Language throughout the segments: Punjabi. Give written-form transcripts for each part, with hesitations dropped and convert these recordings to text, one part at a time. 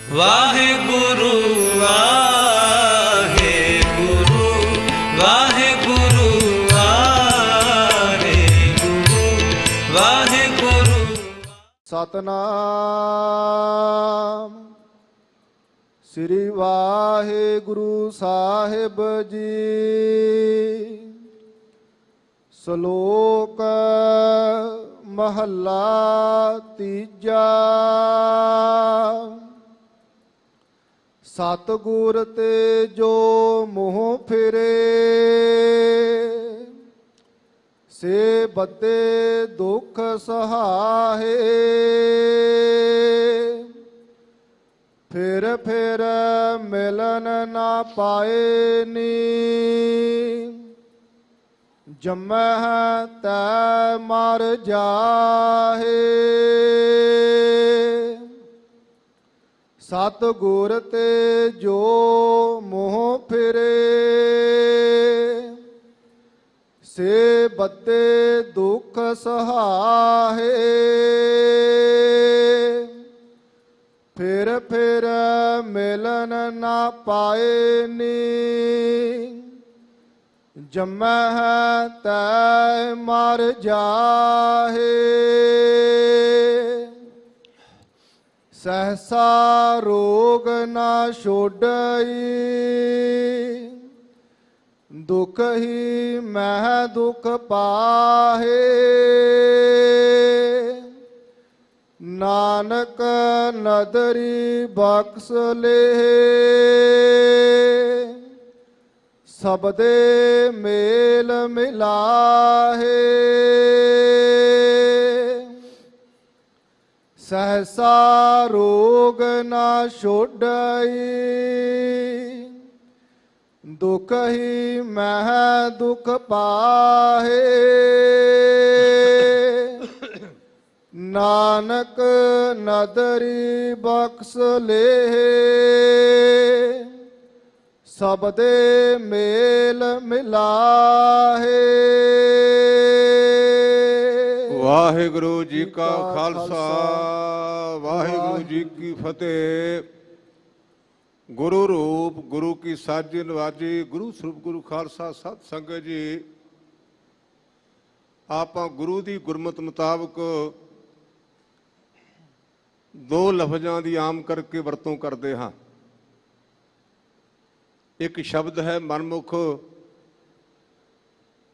ਵਾਹਿਗੁਰੂ ਵਾਹਿਗੁਰੂ ਵਾਹਿਗੁਰੂ ਵਾਹਿਗੁਰੂ ਵਾਹਿਗੁਰੂ। ਸਤਨਾਮ ਸ੍ਰੀ ਵਾਹਿਗੁਰੂ ਸਾਹਿਬ ਜੀ। ਸ਼ਲੋਕ ਮਹੱਲਾ ਤੀਜਾ। ਸਤਿਗੁਰ ਤੇ ਜੋ ਮੋਹ ਫਿਰੇ, ਸੇ ਬੱਧੇ ਦੁਖ ਸਹਾਏ। ਫਿਰ ਫਿਰ ਮਿਲਨ ਨਾ ਪਾਏ ਨੀ, ਜੰਮਹਿ ਤੈ ਮਰ ਜਾਹੇ। ਸਤਿਗੁਰ ਤੇ ਜੋ ਮੋਹ ਫਿਰੇ, ਸੇ ਬੱਧੇ ਦੁਖ ਸਹਾਏ। ਫਿਰ ਫਿਰ ਮਿਲਨ ਨਾ ਪਾਏ ਨੀ, ਜੰਮਹਿ ਤੈ ਮਰ ਜਾਹੇ। ਸਹਸਾ ਰੋਗ ਨਾ ਛੋਡਈ, ਦੁਖ ਹੀ ਮਹਿ ਦੁਖ ਪਾਹੇ। ਨਾਨਕ ਨਦਰੀ ਬਖਸ਼ ਲੇਹ, ਸਬਦੇ ਮੇਲ ਮਿਲਾਹੇ। ਸਹਸਾ ਰੋਗ ਨਾ ਛੋਡਈ, ਦੁਖ ਹੀ ਮਹਿ ਦੁਖ ਪਾਹੇ। ਨਾਨਕ ਨਦਰੀ ਬਖਸ਼ ਲੇਹ, ਸਬਦੇ ਮੇਲ ਮਿਲਾਹੇ। ਵਾਹਿਗੁਰੂ ਜੀ ਕਾ ਖਾਲਸਾ, ਵਾਹਿਗੁਰੂ ਜੀ ਕੀ ਫਤਿਹ। ਗੁਰੂ ਰੂਪ ਗੁਰੂ ਕੀ ਸਾਜੀ ਨਵਾਜੀ, ਗੁਰੂ ਸਰੂਪ ਗੁਰੂ ਖਾਲਸਾ ਸਤ ਸੰਗਤ ਜੀ। ਆਪਾਂ ਗੁਰੂ ਦੀ ਗੁਰਮਤਿ ਮੁਤਾਬਕ ਦੋ ਲਫ਼ਜ਼ਾਂ ਦੀ ਆਮ ਕਰਕੇ ਵਰਤੋਂ ਕਰਦੇ ਹਾਂ। ਇੱਕ ਸ਼ਬਦ ਹੈ ਮਨਮੁਖ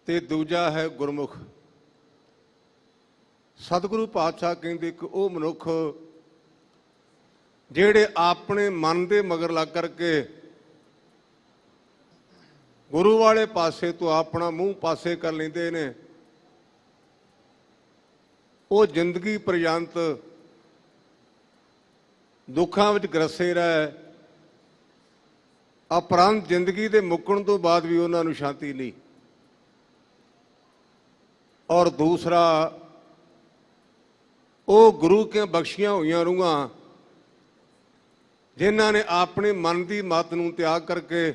ਤੇ ਦੂਜਾ ਹੈ ਗੁਰਮੁਖ। ਸਤਿਗੁਰੂ ਪਾਤਸ਼ਾਹ ਕਹਿੰਦੇ ਕਿ ਉਹ ਮਨੁੱਖ ਜਿਹੜੇ ਆਪਣੇ ਮਨ ਦੇ ਮਗਰ ਲੱਗ ਕਰਕੇ ਗੁਰੂ ਵਾਲੇ ਪਾਸੇ ਤੋਂ ਆਪਣਾ ਮੂੰਹ ਪਾਸੇ ਕਰ ਲੈਂਦੇ ਨੇ, ਉਹ ਜ਼ਿੰਦਗੀ ਪਰਯੰਤ ਦੁੱਖਾਂ ਵਿੱਚ ਗਰਸੇ ਰਹਿ। ਉਪਰੰਤ ਜ਼ਿੰਦਗੀ ਦੇ ਮੁੱਕਣ ਤੋਂ ਬਾਅਦ ਵੀ ਉਹਨਾਂ ਨੂੰ ਸ਼ਾਂਤੀ ਨਹੀਂ। ਔਰ ਦੂਸਰਾ, ਉਹ ਗੁਰੂ ਕੇ ਬਖਸ਼ੀਆਂ ਹੋਈਆਂ ਰੂਹਾਂ ਜਿਨ੍ਹਾਂ ਨੇ ਆਪਣੇ ਮਨ ਦੀ ਮੱਤ ਨੂੰ ਤਿਆਗ ਕਰਕੇ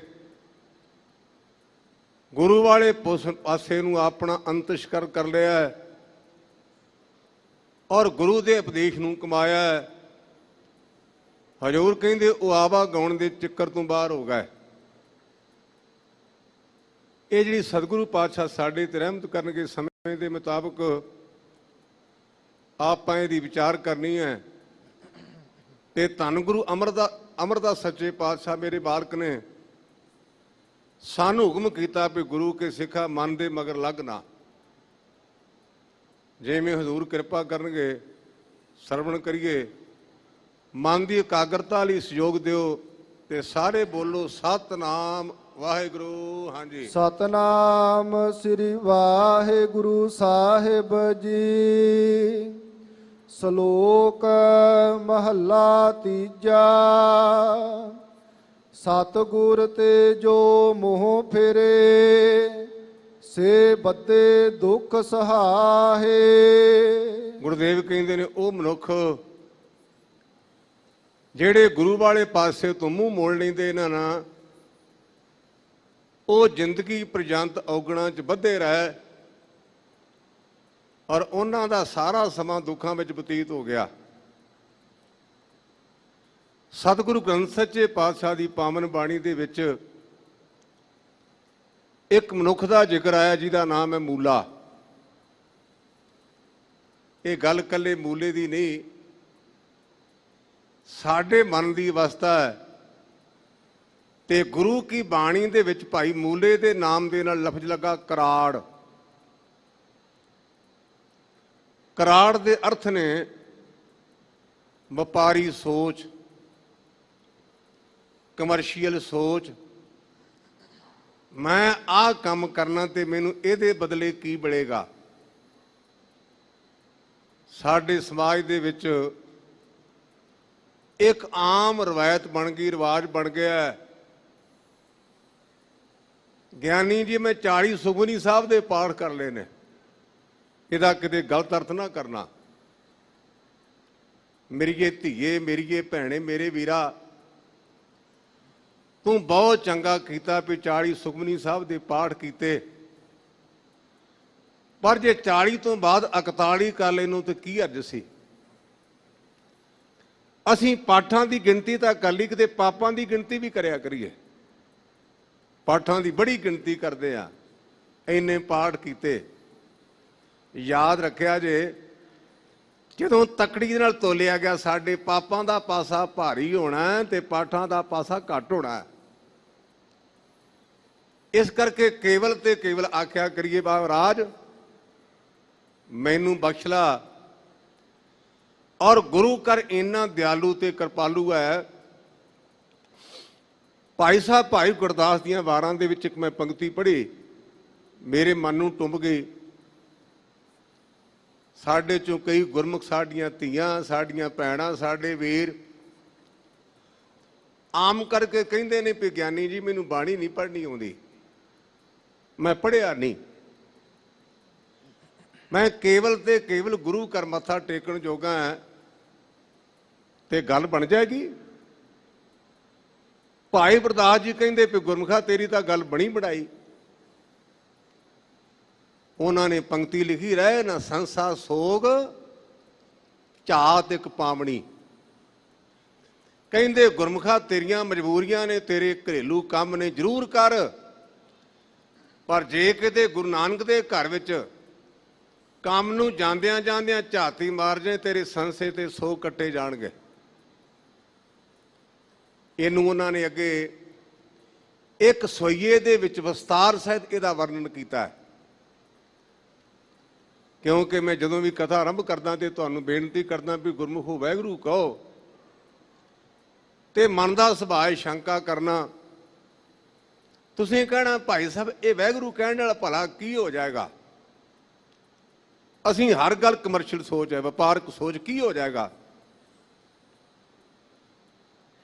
ਗੁਰੂ ਵਾਲੇ ਪਾਸੇ ਨੂੰ ਆਪਣਾ ਅੰਤਿਸ਼ਕਰ ਕਰ ਲਿਆ ਹੈ ਔਰ ਗੁਰੂ ਦੇ ਉਪਦੇਸ਼ ਨੂੰ ਕਮਾਇਆ ਹੈ। ਹਜ਼ੂਰ ਕਹਿੰਦੇ ਉਹ ਆਵਾ ਗਾਉਣ ਦੇ ਚੱਕਰ ਤੋਂ ਬਾਹਰ ਹੋ ਗਏ। ਇਹ ਜਿਹੜੀ ਸਤਿਗੁਰੂ ਪਾਤਸ਼ਾਹ ਸਾਡੇ ਤੇ ਰਹਿਮਤ ਕਰਨਗੇ, ਸਮੇਂ ਦੇ ਮੁਤਾਬਕ ਆਪਾਂ ਇਹਦੀ ਵਿਚਾਰ ਕਰਨੀ ਹੈ। ਤੇ ਧੰਨ ਗੁਰੂ ਅਮਰਦਾਸ ਸੱਚੇ ਪਾਤਸ਼ਾਹ ਮੇਰੇ ਬਾਲਕ ਨੇ ਸਾਨੂੰ ਹੁਕਮ ਕੀਤਾ ਵੀ ਗੁਰੂ ਕੇ ਸਿੱਖਾ ਮਨ ਦੇ ਮਗਰ ਲੱਗ ਨਾ। ਜਿਵੇਂ ਹਜ਼ੂਰ ਕਿਰਪਾ ਕਰਨਗੇ ਸਰਵਣ ਕਰੀਏ, ਮਨ ਦੀ ਇਕਾਗਰਤਾ ਲਈ ਸਹਿਯੋਗ ਦਿਓ ਤੇ ਸਾਰੇ ਬੋਲੋ ਸਤਿਨਾਮ ਵਾਹਿਗੁਰੂ। ਹਾਂਜੀ, ਸਤਨਾਮ ਸ੍ਰੀ ਵਾਹਿਗੁਰੂ ਸਾਹਿਬ ਜੀ। ਸ਼ਲੋਕ ਮਹੱਲਾ ਤੀਜਾ। ਸਤਿਗੁਰ ਤੇ ਜੋ ਮੋਹ ਫਿਰੇ, ਸੇ ਬੱਧੇ ਦੁਖ ਸਹਾਏ। ਗੁਰਦੇਵ ਕਹਿੰਦੇ ਨੇ ਉਹ ਮਨੁੱਖ ਜਿਹੜੇ ਗੁਰੂ ਵਾਲੇ ਪਾਸੇ ਤੋਂ ਮੂੰਹ ਮੋੜ ਲੈਂਦੇ ਇਹਨਾਂ ਨਾਲ, ਉਹ ਜ਼ਿੰਦਗੀ ਪਰਯੰਤ ਔਗਣਾਂ 'ਚ ਬੱਧੇ ਰਹਿ ਔਰ ਉਹਨਾਂ ਦਾ ਸਾਰਾ ਸਮਾਂ ਦੁੱਖਾਂ ਵਿੱਚ ਬਤੀਤ ਹੋ ਗਿਆ। ਸਤਿਗੁਰੂ ਗ੍ਰੰਥ ਸੱਚੇ ਪਾਤਸ਼ਾਹ ਦੀ ਪਾਵਨ ਬਾਣੀ ਦੇ ਵਿੱਚ ਇੱਕ ਮਨੁੱਖ ਦਾ ਜ਼ਿਕਰ ਆਇਆ ਜਿਹਦਾ ਨਾਮ ਹੈ ਮੂਲਾ। ਇਹ ਗੱਲ ਇਕੱਲੇ ਮੂਲੇ ਦੀ ਨਹੀਂ, ਸਾਡੇ ਮਨ ਦੀ ਅਵਸਥਾ ਹੈ। ਤੇ ਗੁਰੂ ਕੀ ਬਾਣੀ ਦੇ ਵਿੱਚ ਭਾਈ ਮੂਲੇ ਦੇ ਨਾਮ ਦੇ ਨਾਲ ਲਫ਼ਜ਼ ਲੱਗਾ ਕਰਾੜ। ਕਰਾੜ ਦੇ ਅਰਥ ਨੇ ਵਪਾਰੀ ਸੋਚ, ਕਮਰਸ਼ੀਅਲ ਸੋਚ। ਮੈਂ ਆਹ ਕੰਮ ਕਰਨਾ ਤੇ ਮੈਨੂੰ ਇਹਦੇ ਬਦਲੇ ਕੀ ਮਿਲੇਗਾ। ਸਾਡੇ ਸਮਾਜ ਦੇ ਵਿੱਚ ਇੱਕ ਆਮ ਰਵਾਇਤ ਬਣ ਗਈ, ਰਿਵਾਜ ਬਣ ਗਿਆ, ਗਿਆਨੀ ਜੀ ਮੈਂ 40 ਸੁਖਮਨੀ ਸਾਹਿਬ ਦੇ ਪਾਠ ਕਰ ਲਏ ਨੇ, ਇਹਦਾ ਕਿਤੇ ਗਲਤ ਅਰਥ ਨਾ ਕਰਨਾ। ਮੇਰੀਏ ਧੀਏ, ਮੇਰੀਏ ਭੈਣੇ, ਮੇਰੇ ਵੀਰਾ, ਤੂੰ ਬਹੁਤ ਚੰਗਾ ਕੀਤਾ ਵੀ 40 ਸੁਖਮਨੀ ਸਾਹਿਬ ਦੇ ਪਾਠ ਕੀਤੇ, ਪਰ ਜੇ 40 ਤੋਂ ਬਾਅਦ 41 ਕਰ ਲੈਨੂੰ ਤੇ ਕੀ ਅਰਜ਼ ਸੀ। ਅਸੀਂ ਪਾਠਾਂ ਦੀ ਗਿਣਤੀ ਤਾਂ ਕਰ ਲਈ, ਕਿਤੇ ਪਾਪਾਂ ਦੀ ਗਿਣਤੀ ਵੀ ਕਰਿਆ ਕਰੀਏ। ਪਾਠਾਂ ਦੀ ਬੜੀ ਗਿਣਤੀ ਕਰਦੇ ਆ, ਇੰਨੇ ਪਾਠ ਕੀਤੇ। ਯਾਦ ਰੱਖਿਆ ਜੇ, ਜਦੋਂ ਤਕੜੀ ਦੇ ਨਾਲ ਤੋਲਿਆ ਗਿਆ ਸਾਡੇ ਪਾਪਾਂ ਦਾ ਪਾਸਾ ਭਾਰੀ ਹੋਣਾ ਤੇ ਪਾਠਾਂ ਦਾ ਪਾਸਾ ਘੱਟ ਹੋਣਾ। ਇਸ ਕਰਕੇ ਕੇਵਲ ਤੇ ਕੇਵਲ ਆਖਿਆ ਕਰੀਏ ਮਹਾਰਾਜ ਮੈਨੂੰ ਬਖਸ਼ ਲਾ। ਔਰ ਗੁਰੂ ਘਰ ਇੰਨਾ ਦਿਆਲੂ ਤੇ ਕਿਰਪਾਲੂ ਹੈ। ਭਾਈ ਸਾਹਿਬ ਭਾਈ ਗੁਰਦਾਸ ਦੀਆਂ ਵਾਰਾਂ ਦੇ ਵਿੱਚ ਇੱਕ ਮੈਂ ਪੰਕਤੀ ਪੜ੍ਹੀ, ਮੇਰੇ ਮਨ ਨੂੰ ਟੁੰਬ ਗਈ। ਸਾਡੇ ਚੋਂ ਕਈ ਗੁਰਮੁਖ, ਸਾਡੀਆਂ ਧੀਆਂ, ਸਾਡੀਆਂ ਭੈਣਾਂ, ਸਾਡੇ ਵੀਰ ਆਮ ਕਰਕੇ ਕਹਿੰਦੇ ਨੇ ਵੀ ਗਿਆਨੀ ਜੀ ਮੈਨੂੰ ਬਾਣੀ ਨਹੀਂ ਪੜ੍ਹਨੀ ਆਉਂਦੀ, ਮੈਂ ਪੜ੍ਹਿਆ ਨਹੀਂ। ਮੈਂ ਕੇਵਲ ਤੇ ਕੇਵਲ ਗੁਰੂ ਘਰ ਮੱਥਾ ਟੇਕਣ ਜੋਗਾ ਹਾਂ ਤੇ ਗੱਲ ਬਣ ਜਾਏਗੀ। ਭਾਈ ਗੁਰਦਾਸ ਜੀ ਕਹਿੰਦੇ ਵੀ ਗੁਰਮੁਖਾ ਤੇਰੀ ਤਾਂ ਗੱਲ ਬਣੀ ਬਣਾਈ। ਉਹਨਾਂ ਨੇ ਪੰਕਤੀ ਲਿਖੀ, ਰਹਿ ਨਾ ਸੰਸਾ ਸੋਗ ਝਾਤ ਇੱਕ ਪਾਵਣੀ। ਕਹਿੰਦੇ ਗੁਰਮੁਖਾ ਤੇਰੀਆਂ ਮਜਬੂਰੀਆਂ ਨੇ, ਤੇਰੇ ਘਰੇਲੂ ਕੰਮ ਨੇ, ਜ਼ਰੂਰ ਕਰ, ਪਰ ਜੇ ਕਿਤੇ ਗੁਰੂ ਨਾਨਕ ਦੇ ਘਰ ਵਿੱਚ ਕੰਮ ਨੂੰ ਜਾਂਦਿਆਂ ਜਾਂਦਿਆਂ ਝਾਤੀ ਮਾਰ ਜਾਏ, ਤੇਰੇ ਸੰਸੇ ਤੇ ਸੋਗ ਕੱਟੇ ਜਾਣਗੇ। ਇਹਨੂੰ ਉਹਨਾਂ ਨੇ ਅੱਗੇ ਇੱਕ ਸੋਈਏ ਦੇ ਵਿੱਚ ਵਿਸਤਾਰ ਸਹਿਤ ਇਹਦਾ ਵਰਣਨ ਕੀਤਾ। ਕਿਉਂਕਿ ਮੈਂ ਜਦੋਂ ਵੀ ਕਥਾ ਆਰੰਭ ਕਰਦਾ ਤੇ ਤੁਹਾਨੂੰ ਬੇਨਤੀ ਕਰਦਾ ਵੀ ਗੁਰਮੁਖੋ ਵਾਹਿਗੁਰੂ ਕਹੋ, ਤੇ ਮਨ ਦਾ ਸੁਭਾਅ ਸ਼ੰਕਾ ਕਰਨਾ। ਤੁਸੀਂ ਕਹਿਣਾ ਭਾਈ ਸਾਹਿਬ ਇਹ ਵਾਹਿਗੁਰੂ ਕਹਿਣ ਨਾਲ ਭਲਾ ਕੀ ਹੋ ਜਾਏਗਾ। ਅਸੀਂ ਹਰ ਗੱਲ ਕਮਰਸ਼ੀਅਲ ਸੋਚ ਹੈ, ਵਪਾਰਕ ਸੋਚ, ਕੀ ਹੋ ਜਾਏਗਾ।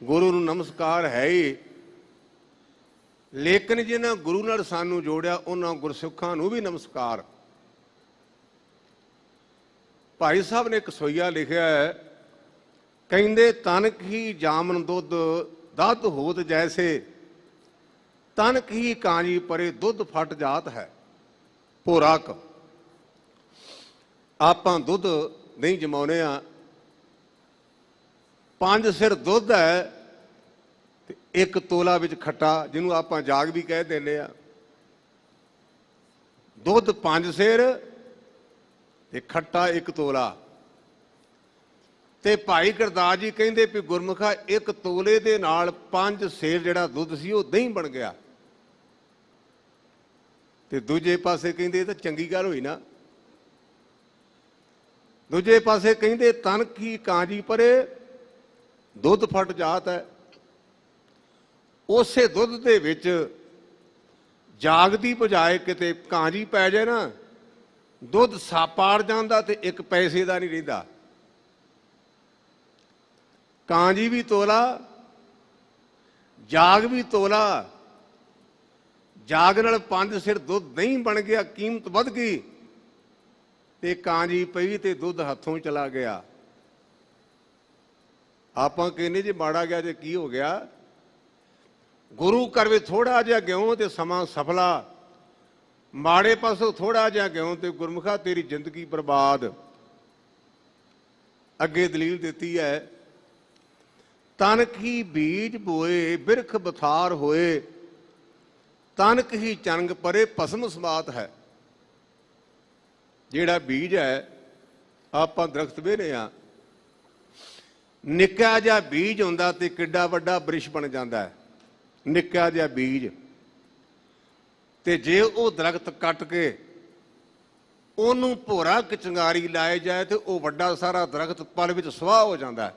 ਗੁਰੂ ਨੂੰ ਨਮਸਕਾਰ ਹੈ ਹੀ, ਲੇਕਿਨ ਜਿਹਨਾਂ ਗੁਰੂ ਨਾਲ ਸਾਨੂੰ ਜੋੜਿਆ ਉਹਨਾਂ ਗੁਰਸਿੱਖਾਂ ਨੂੰ ਵੀ ਨਮਸਕਾਰ। ਭਾਈ ਸਾਹਿਬ ਨੇ ਇੱਕ ਸੋਈਆ ਲਿਖਿਆ ਹੈ, ਕਹਿੰਦੇ ਤਨਕ ਹੀ ਜਾਮਨ ਦੁੱਧ ਦਧ ਹੋਤ ਜੈਸੇ, ਤਨਕ ਹੀ ਕਾਂਜੀ ਪਰੇ ਦੁੱਧ ਫਟ ਜਾਤ ਹੈ ਭੋਰਾਕ। ਆਪਾਂ ਦੁੱਧ ਨਹੀਂ ਜਮਾਉਨੇ ਆ, 5 ਸਿਰ ਦੁੱਧ ਹੈ ਤੇ 1 ਤੋਲਾ ਵਿੱਚ ਖੱਟਾ, ਜਿਹਨੂੰ ਆਪਾਂ ਜਾਗ ਵੀ ਕਹਿ ਦਿੰਦੇ ਆ। ਦੁੱਧ 5 ਸਿਰ ਤੇ ਖੱਟਾ 1 ਤੋਲਾ। ਤੇ ਭਾਈ ਗੁਰਦਾਸ ਜੀ ਕਹਿੰਦੇ ਵੀ ਗੁਰਮੁਖਾ 1 ਤੋਲੇ ਦੇ ਨਾਲ 5 ਸਿਰ ਜਿਹੜਾ ਦੁੱਧ ਸੀ ਉਹ ਦਹੀਂ ਬਣ ਗਿਆ। ਤੇ ਦੂਜੇ ਪਾਸੇ ਕਹਿੰਦੇ ਇਹ ਤਾਂ ਚੰਗੀ ਗੱਲ ਹੋਈ ਨਾ। ਦੂਜੇ ਪਾਸੇ ਕਹਿੰਦੇ ਤਨ ਕੀ ਕਾਂਜੀ ਪਰੇ ਦੁੱਧ ਫਟ ਜਾਤ ਹੈ। ਉਸੇ ਦੁੱਧ ਦੇ ਵਿੱਚ ਜਾਗਦੀ ਬਜਾਏ ਕਿਤੇ ਕਾਂਜੀ ਪੈ ਜਾਏ ਨਾ, ਦੁੱਧ ਸਾਪਾੜ ਜਾਂਦਾ ਤੇ 1 ਪੈਸੇ ਦਾ ਨਹੀਂ ਰਹਿੰਦਾ। ਕਾਂਜੀ ਵੀ ਤੋਲਾ, ਜਾਗ ਵੀ ਤੋਲਾ। ਜਾਗ ਨਾਲ 5 ਸਿਰ ਦੁੱਧ ਨਹੀਂ ਬਣ ਗਿਆ, ਕੀਮਤ ਵੱਧ ਗਈ, ਤੇ ਕਾਂਜੀ ਪਈ ਤੇ ਦੁੱਧ ਹੱਥੋਂ ਚਲਾ ਗਿਆ। ਆਪਾਂ ਕਹਿੰਦੇ ਜੇ ਮਾੜਾ ਗਿਆ ਜੇ ਕੀ ਹੋ ਗਿਆ। ਗੁਰੂ ਘਰ ਵਿੱਚ ਥੋੜਾ ਜਿਹਾ ਗਿਓ ਤੇ ਸਮਾਂ ਸਫਲਾ, ਮਾੜੇ ਪਾਸੋਂ ਥੋੜਾ ਜਿਹਾ ਗਿਓ ਤੇ ਗੁਰਮੁਖਾ ਤੇਰੀ ਜ਼ਿੰਦਗੀ ਬਰਬਾਦ। ਅੱਗੇ ਦਲੀਲ ਦਿੱਤੀ ਹੈ, ਤਨਕ ਹੀ ਬੀਜ ਬੋਏ ਬਿਰਖ ਬਥਾਰ ਹੋਏ, ਤਨਕ ਹੀ ਚੰਗ ਪਰੇ ਭਸਮ ਸਮਾਤ ਹੈ। ਜਿਹੜਾ ਬੀਜ ਹੈ, ਆਪਾਂ ਦਰਖਤ ਵੇਰੇ ਆ, ਨਿੱਕਾ ਜਿਹਾ ਬੀਜ ਹੁੰਦਾ ਤੇ ਕਿੱਡਾ ਵੱਡਾ ਬ੍ਰਿਸ਼ ਬਣ ਜਾਂਦਾ ਹੈ। ਨਿੱਕਾ ਜਿਹਾ ਬੀਜ, ਤੇ ਜੇ ਉਹ ਦਰਖਤ ਕੱਟ ਕੇ ਉਹਨੂੰ ਭੋਰਾ ਚੰਗਾਰੀ ਲਾਏ ਜਾਏ ਤੇ ਉਹ ਵੱਡਾ ਸਾਰਾ ਦਰਖਤ ਪਲ ਵਿੱਚ ਸੁਆਹ ਹੋ ਜਾਂਦਾ ਹੈ।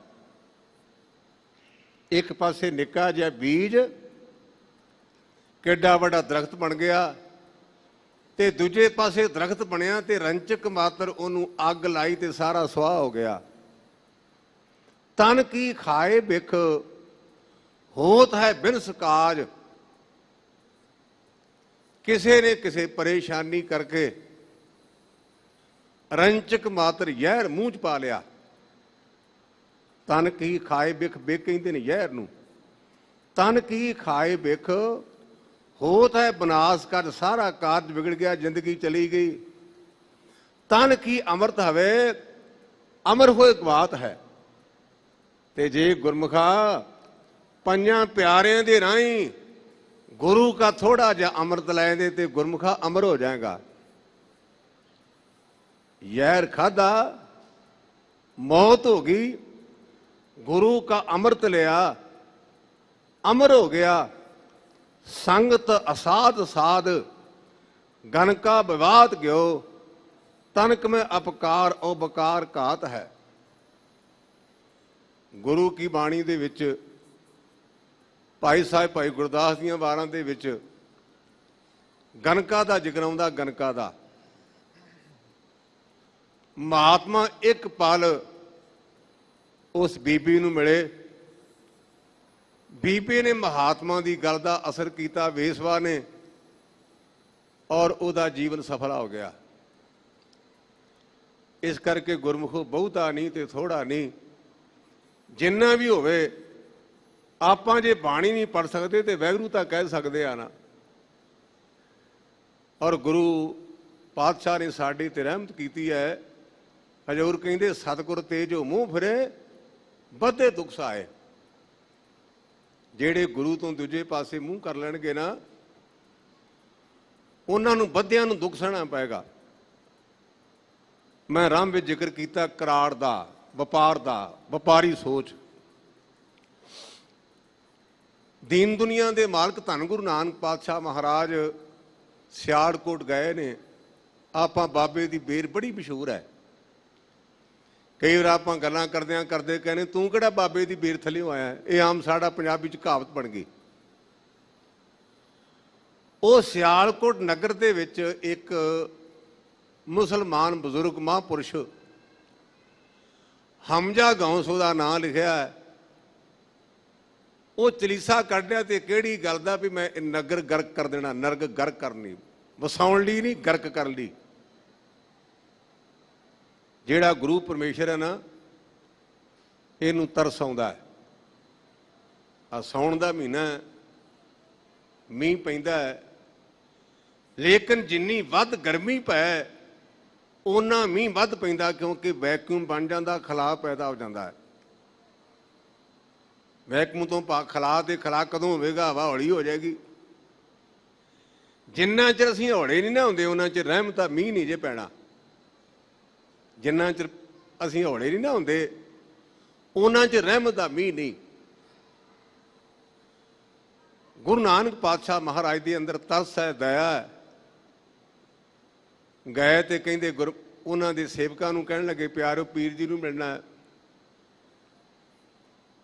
ਇੱਕ ਪਾਸੇ ਨਿੱਕਾ ਜਿਹਾ ਬੀਜ ਕਿੱਡਾ ਵੱਡਾ ਦਰਖਤ ਬਣ ਗਿਆ, ਤੇ ਦੂਜੇ ਪਾਸੇ ਦਰਖਤ ਬਣਿਆ ਤੇ ਰੰਚਕ ਮਾਤਰ ਉਹਨੂੰ ਅੱਗ ਲਾਈ ਤੇ ਸਾਰਾ ਸੁਆਹ ਹੋ ਗਿਆ। ਤਨ ਕੀ ਖਾਏ ਬਿਖ ਹੋਤ ਹੈ ਬਿਨਸ ਕਾਜ, ਕਿਸੇ ਨੇ ਕਿਸੇ ਪਰੇਸ਼ਾਨੀ ਕਰਕੇ ਰੰਚਕ ਮਾਤਰ ਜ਼ਹਿਰ ਮੂੰਹ ਚ ਪਾ ਲਿਆ। ਤਨ ਕੀ ਖਾਏ ਬਿਖ, ਬਿਖ ਕਹਿੰਦੇ ਨੇ ਜ਼ਹਿਰ ਨੂੰ। ਤਨ ਕੀ ਖਾਏ ਬਿਖ ਹੋਤ ਹੈ ਬਨਾਸ ਕਰ, ਸਾਰਾ ਕਾਰਜ ਵਿਗੜ ਗਿਆ, ਜ਼ਿੰਦਗੀ ਚਲੀ ਗਈ। ਤਨ ਕੀ ਅੰਮ੍ਰਿਤ ਹਵੇ ਅਮਰ ਹੋਏ ਗਵਾਤ ਹੈ। ਤੇ ਜੇ ਗੁਰਮੁਖਾ ਪੰਜਾਂ ਪਿਆਰਿਆਂ ਦੇ ਰਾਹੀਂ ਗੁਰੂ ਕਾ ਥੋੜਾ ਜਿਹਾ ਅੰਮ੍ਰਿਤ ਲੈਂਦੇ ਤੇ ਗੁਰਮੁਖਾ ਅਮਰ ਹੋ ਜਾਏਗਾ। ਜ਼ਹਿਰ ਖਾਦਾ ਮੌਤ ਹੋ ਗਈ, ਗੁਰੂ ਕਾ ਅੰਮ੍ਰਿਤ ਲਿਆ ਅਮਰ ਹੋ ਗਿਆ। ਸੰਗਤ ਅਸਾਧ ਸਾਧ ਗਨ ਕਾ ਵਿਵਾਦ ਗਿਓ, ਤਨਕ ਮੈਂ ਅਪਕਾਰ ਉਹ ਬਕਾਰ ਘਾਤ ਹੈ। ਗੁਰੂ ਕੀ ਬਾਣੀ ਦੇ ਵਿੱਚ ਭਾਈ ਸਾਹਿਬ ਭਾਈ ਗੁਰਦਾਸ ਦੀਆਂ ਵਾਰਾਂ ਦੇ ਵਿੱਚ ਗਨਕਾ ਦਾ ਜ਼ਿਕਰ ਆਉਂਦਾ। ਗਨਕਾ ਦਾ ਮਹਾਤਮਾ ਇੱਕ ਪਲ ਉਸ ਬੀਬੀ ਨੂੰ ਮਿਲੇ। ਬੀਬੀ ਨੇ ਮਹਾਤਮਾ ਦੀ ਗੱਲ ਦਾ ਅਸਰ ਕੀਤਾ ਵੇਸਵਾ ਨੇ, ਔਰ ਉਹਦਾ ਜੀਵਨ ਸਫਲ ਹੋ ਗਿਆ। ਇਸ ਕਰਕੇ ਗੁਰਮੁਖੋ ਬਹੁਤਾ ਨਹੀਂ ਤੇ ਥੋੜਾ ਨਹੀਂ, ਜਿੰਨਾ ਵੀ ਹੋਵੇ। ਆਪਾਂ ਜੇ ਬਾਣੀ ਨਹੀਂ ਪੜ੍ਹ ਸਕਦੇ ਤੇ ਵਾਹਿਗੁਰੂ ਤਾਂ ਕਹਿ ਸਕਦੇ ਆ ਨਾ। ਔਰ ਗੁਰੂ ਪਾਤਸ਼ਾਹ ਨੇ ਸਾਡੀ ਤੇ ਰਹਿਮਤ ਕੀਤੀ ਹੈ। ਹਜ਼ੂਰ ਕਹਿੰਦੇ ਸਤਿਗੁਰ ਤੇ ਜੋ ਮੂੰਹ ਫਿਰੇ ਵੱਧੇ ਦੁੱਖ ਸਹਾਏ। ਜਿਹੜੇ ਗੁਰੂ ਤੋਂ ਦੂਜੇ ਪਾਸੇ ਮੂੰਹ ਕਰ ਲੈਣਗੇ ਨਾ, ਉਹਨਾਂ ਨੂੰ ਵੱਧਿਆਂ ਨੂੰ ਦੁੱਖ ਸਹਿਣਾ ਪਏਗਾ। ਮੈਂ ਰਾਮ ਵਿੱਚ ਜ਼ਿਕਰ ਕੀਤਾ ਕਰਾੜ ਦਾ, ਵਪਾਰ ਦਾ, ਵਪਾਰੀ ਸੋਚ। ਦੀਨ ਦੁਨੀਆ ਦੇ ਮਾਲਕ ਧੰਨ ਗੁਰੂ ਨਾਨਕ ਪਾਤਸ਼ਾਹ ਮਹਾਰਾਜ ਸਿਆੜਕੋਟ ਗਏ ਨੇ। ਆਪਾਂ ਬਾਬੇ ਦੀ ਬੇਰ ਬੜੀ ਮਸ਼ਹੂਰ ਹੈ। ਕਈ ਵਾਰ ਆਪਾਂ ਗੱਲਾਂ ਕਰਦਿਆਂ ਕਰਦੇ ਕਹਿੰਦੇ ਤੂੰ ਕਿਹੜਾ ਬਾਬੇ ਦੀ ਬੇਰ ਥੱਲਿਓਂ ਆਇਆ। ਇਹ ਆਮ ਸਾਡਾ ਪੰਜਾਬੀ 'ਚ ਕਹਾਵਤ ਬਣ ਗਈ। ਉਹ ਸਿਆਲਕੋਟ ਨਗਰ ਦੇ ਵਿੱਚ ਇੱਕ ਮੁਸਲਮਾਨ ਬਜ਼ੁਰਗ ਮਹਾਂਪੁਰਸ਼ ਹਮਜਾ ਗੌਂਸ ਉਹਦਾ ਨਾਂ ਲਿਖਿਆ ਹੈ। ਉਹ ਚਲੀਸਾ ਕੱਢਿਆ ਤੇ ਕਿਹੜੀ ਗੱਲ ਦਾ ਵੀ ਮੈਂ ਨਗਰ ਗਰਕ ਕਰ ਦੇਣਾ। ਨਰਕ ਗਰਕ ਕਰਨੀ, ਵਸਾਉਣ ਲਈ ਨਹੀਂ, ਗਰਕ ਕਰਨ ਲਈ। ਜਿਹੜਾ ਗੁਰੂ ਪਰਮੇਸ਼ਰ ਹੈ ਨਾ, ਇਹਨੂੰ ਤਰਸ ਆਉਂਦਾ ਹੈ। ਆ ਸਾਉਣ ਦਾ ਮਹੀਨਾ ਮੀਂਹ ਪੈਂਦਾ ਹੈ, ਲੇਕਿਨ ਜਿੰਨੀ ਵੱਧ ਗਰਮੀ ਪੈ ਓਨਾ ਮੀਂਹ ਵੱਧ ਪੈਂਦਾ, ਕਿਉਂਕਿ ਵੈਕਿਊਮ ਬਣ ਜਾਂਦਾ, ਖਲਾਅ ਪੈਦਾ ਹੋ ਜਾਂਦਾ ਹੈ। ਵੈਕਿਊਮ ਤੋਂ ਖਲਾਅ ਤੇ ਖਲਾਅ ਕਦੋਂ ਹੋਵੇਗਾ? ਹਵਾ ਹੌਲੀ ਹੋ ਜਾਏਗੀ। ਜਿੰਨਾ ਚਿਰ ਅਸੀਂ ਹੌਲੇ ਨਹੀਂ ਨਾ ਹੁੰਦੇ ਉਹਨਾਂ ਚਿਰ ਰਹਿਮਤਾਂ ਮੀਂਹ ਨਹੀਂ ਜੇ ਪੈਣਾ। ਜਿੰਨਾ ਚਿਰ ਅਸੀਂ ਹੌਲੇ ਨਹੀਂ ਨਾ ਹੁੰਦੇ ਉਹਨਾਂ ਚਿਰ ਰਹਿਮਤ ਦਾ ਮੀਂਹ ਨਹੀਂ। ਗੁਰੂ ਨਾਨਕ ਪਾਤਸ਼ਾਹ ਮਹਾਰਾਜ ਦੇ ਅੰਦਰ ਤਰਸ ਹੈ, ਦਇਆ ਹੈ। ਗਏ ਤੇ ਕਹਿੰਦੇ ਉਹਨਾਂ ਦੇ ਸੇਵਕਾਂ ਨੂੰ ਕਹਿਣ ਲੱਗੇ ਪਿਆਰੋ ਪੀਰ ਜੀ ਨੂੰ ਮਿਲਣਾ ਹੈ।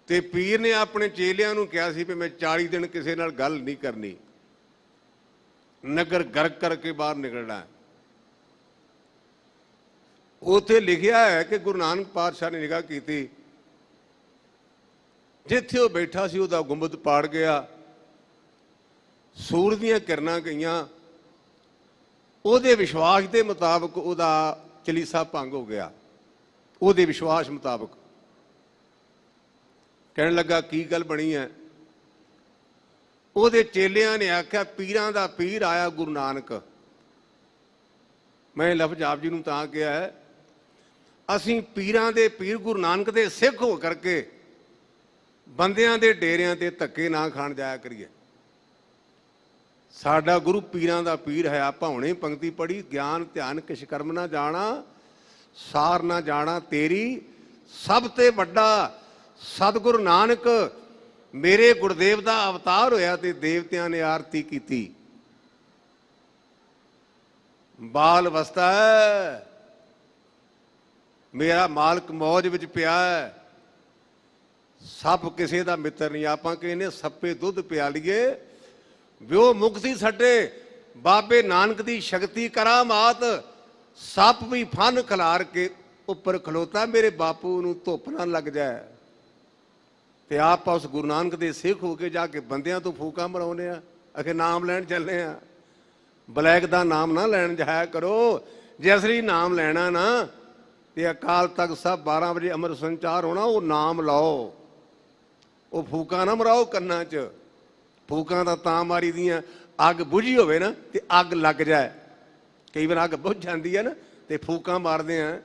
ਤੇ ਪੀਰ ਨੇ ਆਪਣੇ ਚੇਲਿਆਂ ਨੂੰ ਕਿਹਾ ਸੀ ਵੀ ਮੈਂ 40 ਦਿਨ ਕਿਸੇ ਨਾਲ ਗੱਲ ਨਹੀਂ ਕਰਨੀ, ਨਗਰ ਗਰਕ ਕਰਕੇ ਬਾਹਰ ਨਿਕਲਣਾ। ਉੱਥੇ ਲਿਖਿਆ ਹੈ ਕਿ ਗੁਰੂ ਨਾਨਕ ਪਾਤਸ਼ਾਹ ਨੇ ਨਿਗਾਹ ਕੀਤੀ, ਜਿੱਥੇ ਉਹ ਬੈਠਾ ਸੀ ਉਹਦਾ ਗੁੰਬਦ ਪਾੜ ਗਿਆ, ਸੂਰਜ ਦੀਆਂ ਕਿਰਨਾਂ ਗਈਆਂ। ਉਹਦੇ ਵਿਸ਼ਵਾਸ ਦੇ ਮੁਤਾਬਕ ਉਹਦਾ ਚਲੀਸਾ ਭੰਗ ਹੋ ਗਿਆ। ਉਹਦੇ ਵਿਸ਼ਵਾਸ ਮੁਤਾਬਕ ਕਹਿਣ ਲੱਗਾ ਕੀ ਗੱਲ ਬਣੀ ਹੈ? ਉਹਦੇ ਚੇਲਿਆਂ ਨੇ ਆਖਿਆ ਪੀਰਾਂ ਦਾ ਪੀਰ ਆਇਆ ਗੁਰੂ ਨਾਨਕ। ਮੈਂ ਲਫ਼ਜ਼ ਆਪ ਜੀ ਨੂੰ ਤਾਂ ਕਿਹਾ ਹੈ, ਅਸੀਂ ਪੀਰਾਂ ਦੇ ਪੀਰ ਗੁਰੂ ਨਾਨਕ ਦੇ ਸਿੱਖ ਹੋ ਕਰਕੇ ਬੰਦਿਆਂ ਦੇ ਡੇਰਿਆਂ ਤੇ ਧੱਕੇ ਨਾ ਖਾਣ ਜਾਇਆ ਕਰੀਏ। ਸਾਡਾ ਗੁਰੂ ਪੀਰਾਂ ਦਾ ਪੀਰ ਹੈ। ਆਪਾਂ ਹੁਣੇ ਪੰਕਤੀ ਪੜ੍ਹੀ, ਗਿਆਨ ਧਿਆਨ ਕਿਛ ਕਰਮ ਨਾ ਜਾਣਾ, ਸਾਰ ਨਾ ਜਾਣਾ ਤੇਰੀ ਸਭ ਤੇ ਵੱਡਾ ਸਤਿਗੁਰੂ ਨਾਨਕ ਮੇਰੇ ਗੁਰਦੇਵ ਦਾ ਅਵਤਾਰ ਹੋਇਆ ਤੇ ਦੇਵਤਿਆਂ ਨੇ ਆਰਤੀ ਕੀਤੀ। ਬਾਲ ਅਵਸਥਾ ਹੈ, ਮੇਰਾ ਮਾਲਕ ਮੌਜ ਵਿੱਚ ਪਿਆ ਹੈ। ਸੱਪ ਕਿਸੇ ਦਾ ਮਿੱਤਰ ਨਹੀਂ। ਆਪਾਂ ਕਹਿੰਦੇ ਸੱਪੇ ਦੁੱਧ ਪਿਆ ਲਈਏ, ਵਿਓ ਮੁਕਤੀ ਛੱਡੇ ਬਾਬੇ ਨਾਨਕ ਦੀ ਸ਼ਕਤੀ ਕਰਾਮਾਤ। ਸੱਪ ਵੀ ਫਨ ਖਿਲਾਰ ਕੇ ਉੱਪਰ ਖਲੋਤਾ, ਮੇਰੇ ਬਾਪੂ ਨੂੰ ਧੁੱਪ ਨਾ ਲੱਗ ਜਾਏ। ਤੇ ਆਪਾਂ ਉਸ ਗੁਰੂ ਨਾਨਕ ਦੇ ਸਿੱਖ ਹੋ ਕੇ ਜਾ ਕੇ ਬੰਦਿਆਂ ਤੋਂ ਫੂਕਾਂ ਮਰਾਉਂਦੇ ਆ, ਅਖੇ ਨਾਮ ਲੈਣ ਚੱਲੇ ਆ। ਬਲੈਕ ਦਾ ਨਾਮ ਨਾ ਲੈਣ ਜਾਇਆ ਕਰੋ। ਜੇ ਅਸਲੀ ਨਾਮ ਲੈਣਾ ਨਾ ਤੇ ਅਕਾਲ ਤਖਤ ਸਾਹਿਬ 12 ਵਜੇ ਅੰਮ੍ਰਿਤ ਸੰਚਾਰ ਹੋਣਾ, ਉਹ ਨਾਮ ਲਾਓ, ਉਹ ਫੂਕਾਂ ਨਾ ਮਰਾਓ ਕੰਨਾਂ 'ਚ। ਫੂਕਾਂ ਦਾ ਤਾਂ ਮਾਰੀ ਦੀਆਂ ਅੱਗ ਬੁਝੀ ਹੋਵੇ ਨਾ ਤੇ ਅੱਗ ਲੱਗ ਜਾਏ। ਕਈ ਵਾਰ ਅੱਗ ਬੁਝ ਜਾਂਦੀ ਹੈ ਨਾ ਤੇ ਫੂਕਾਂ ਮਾਰਦੇ ਆ।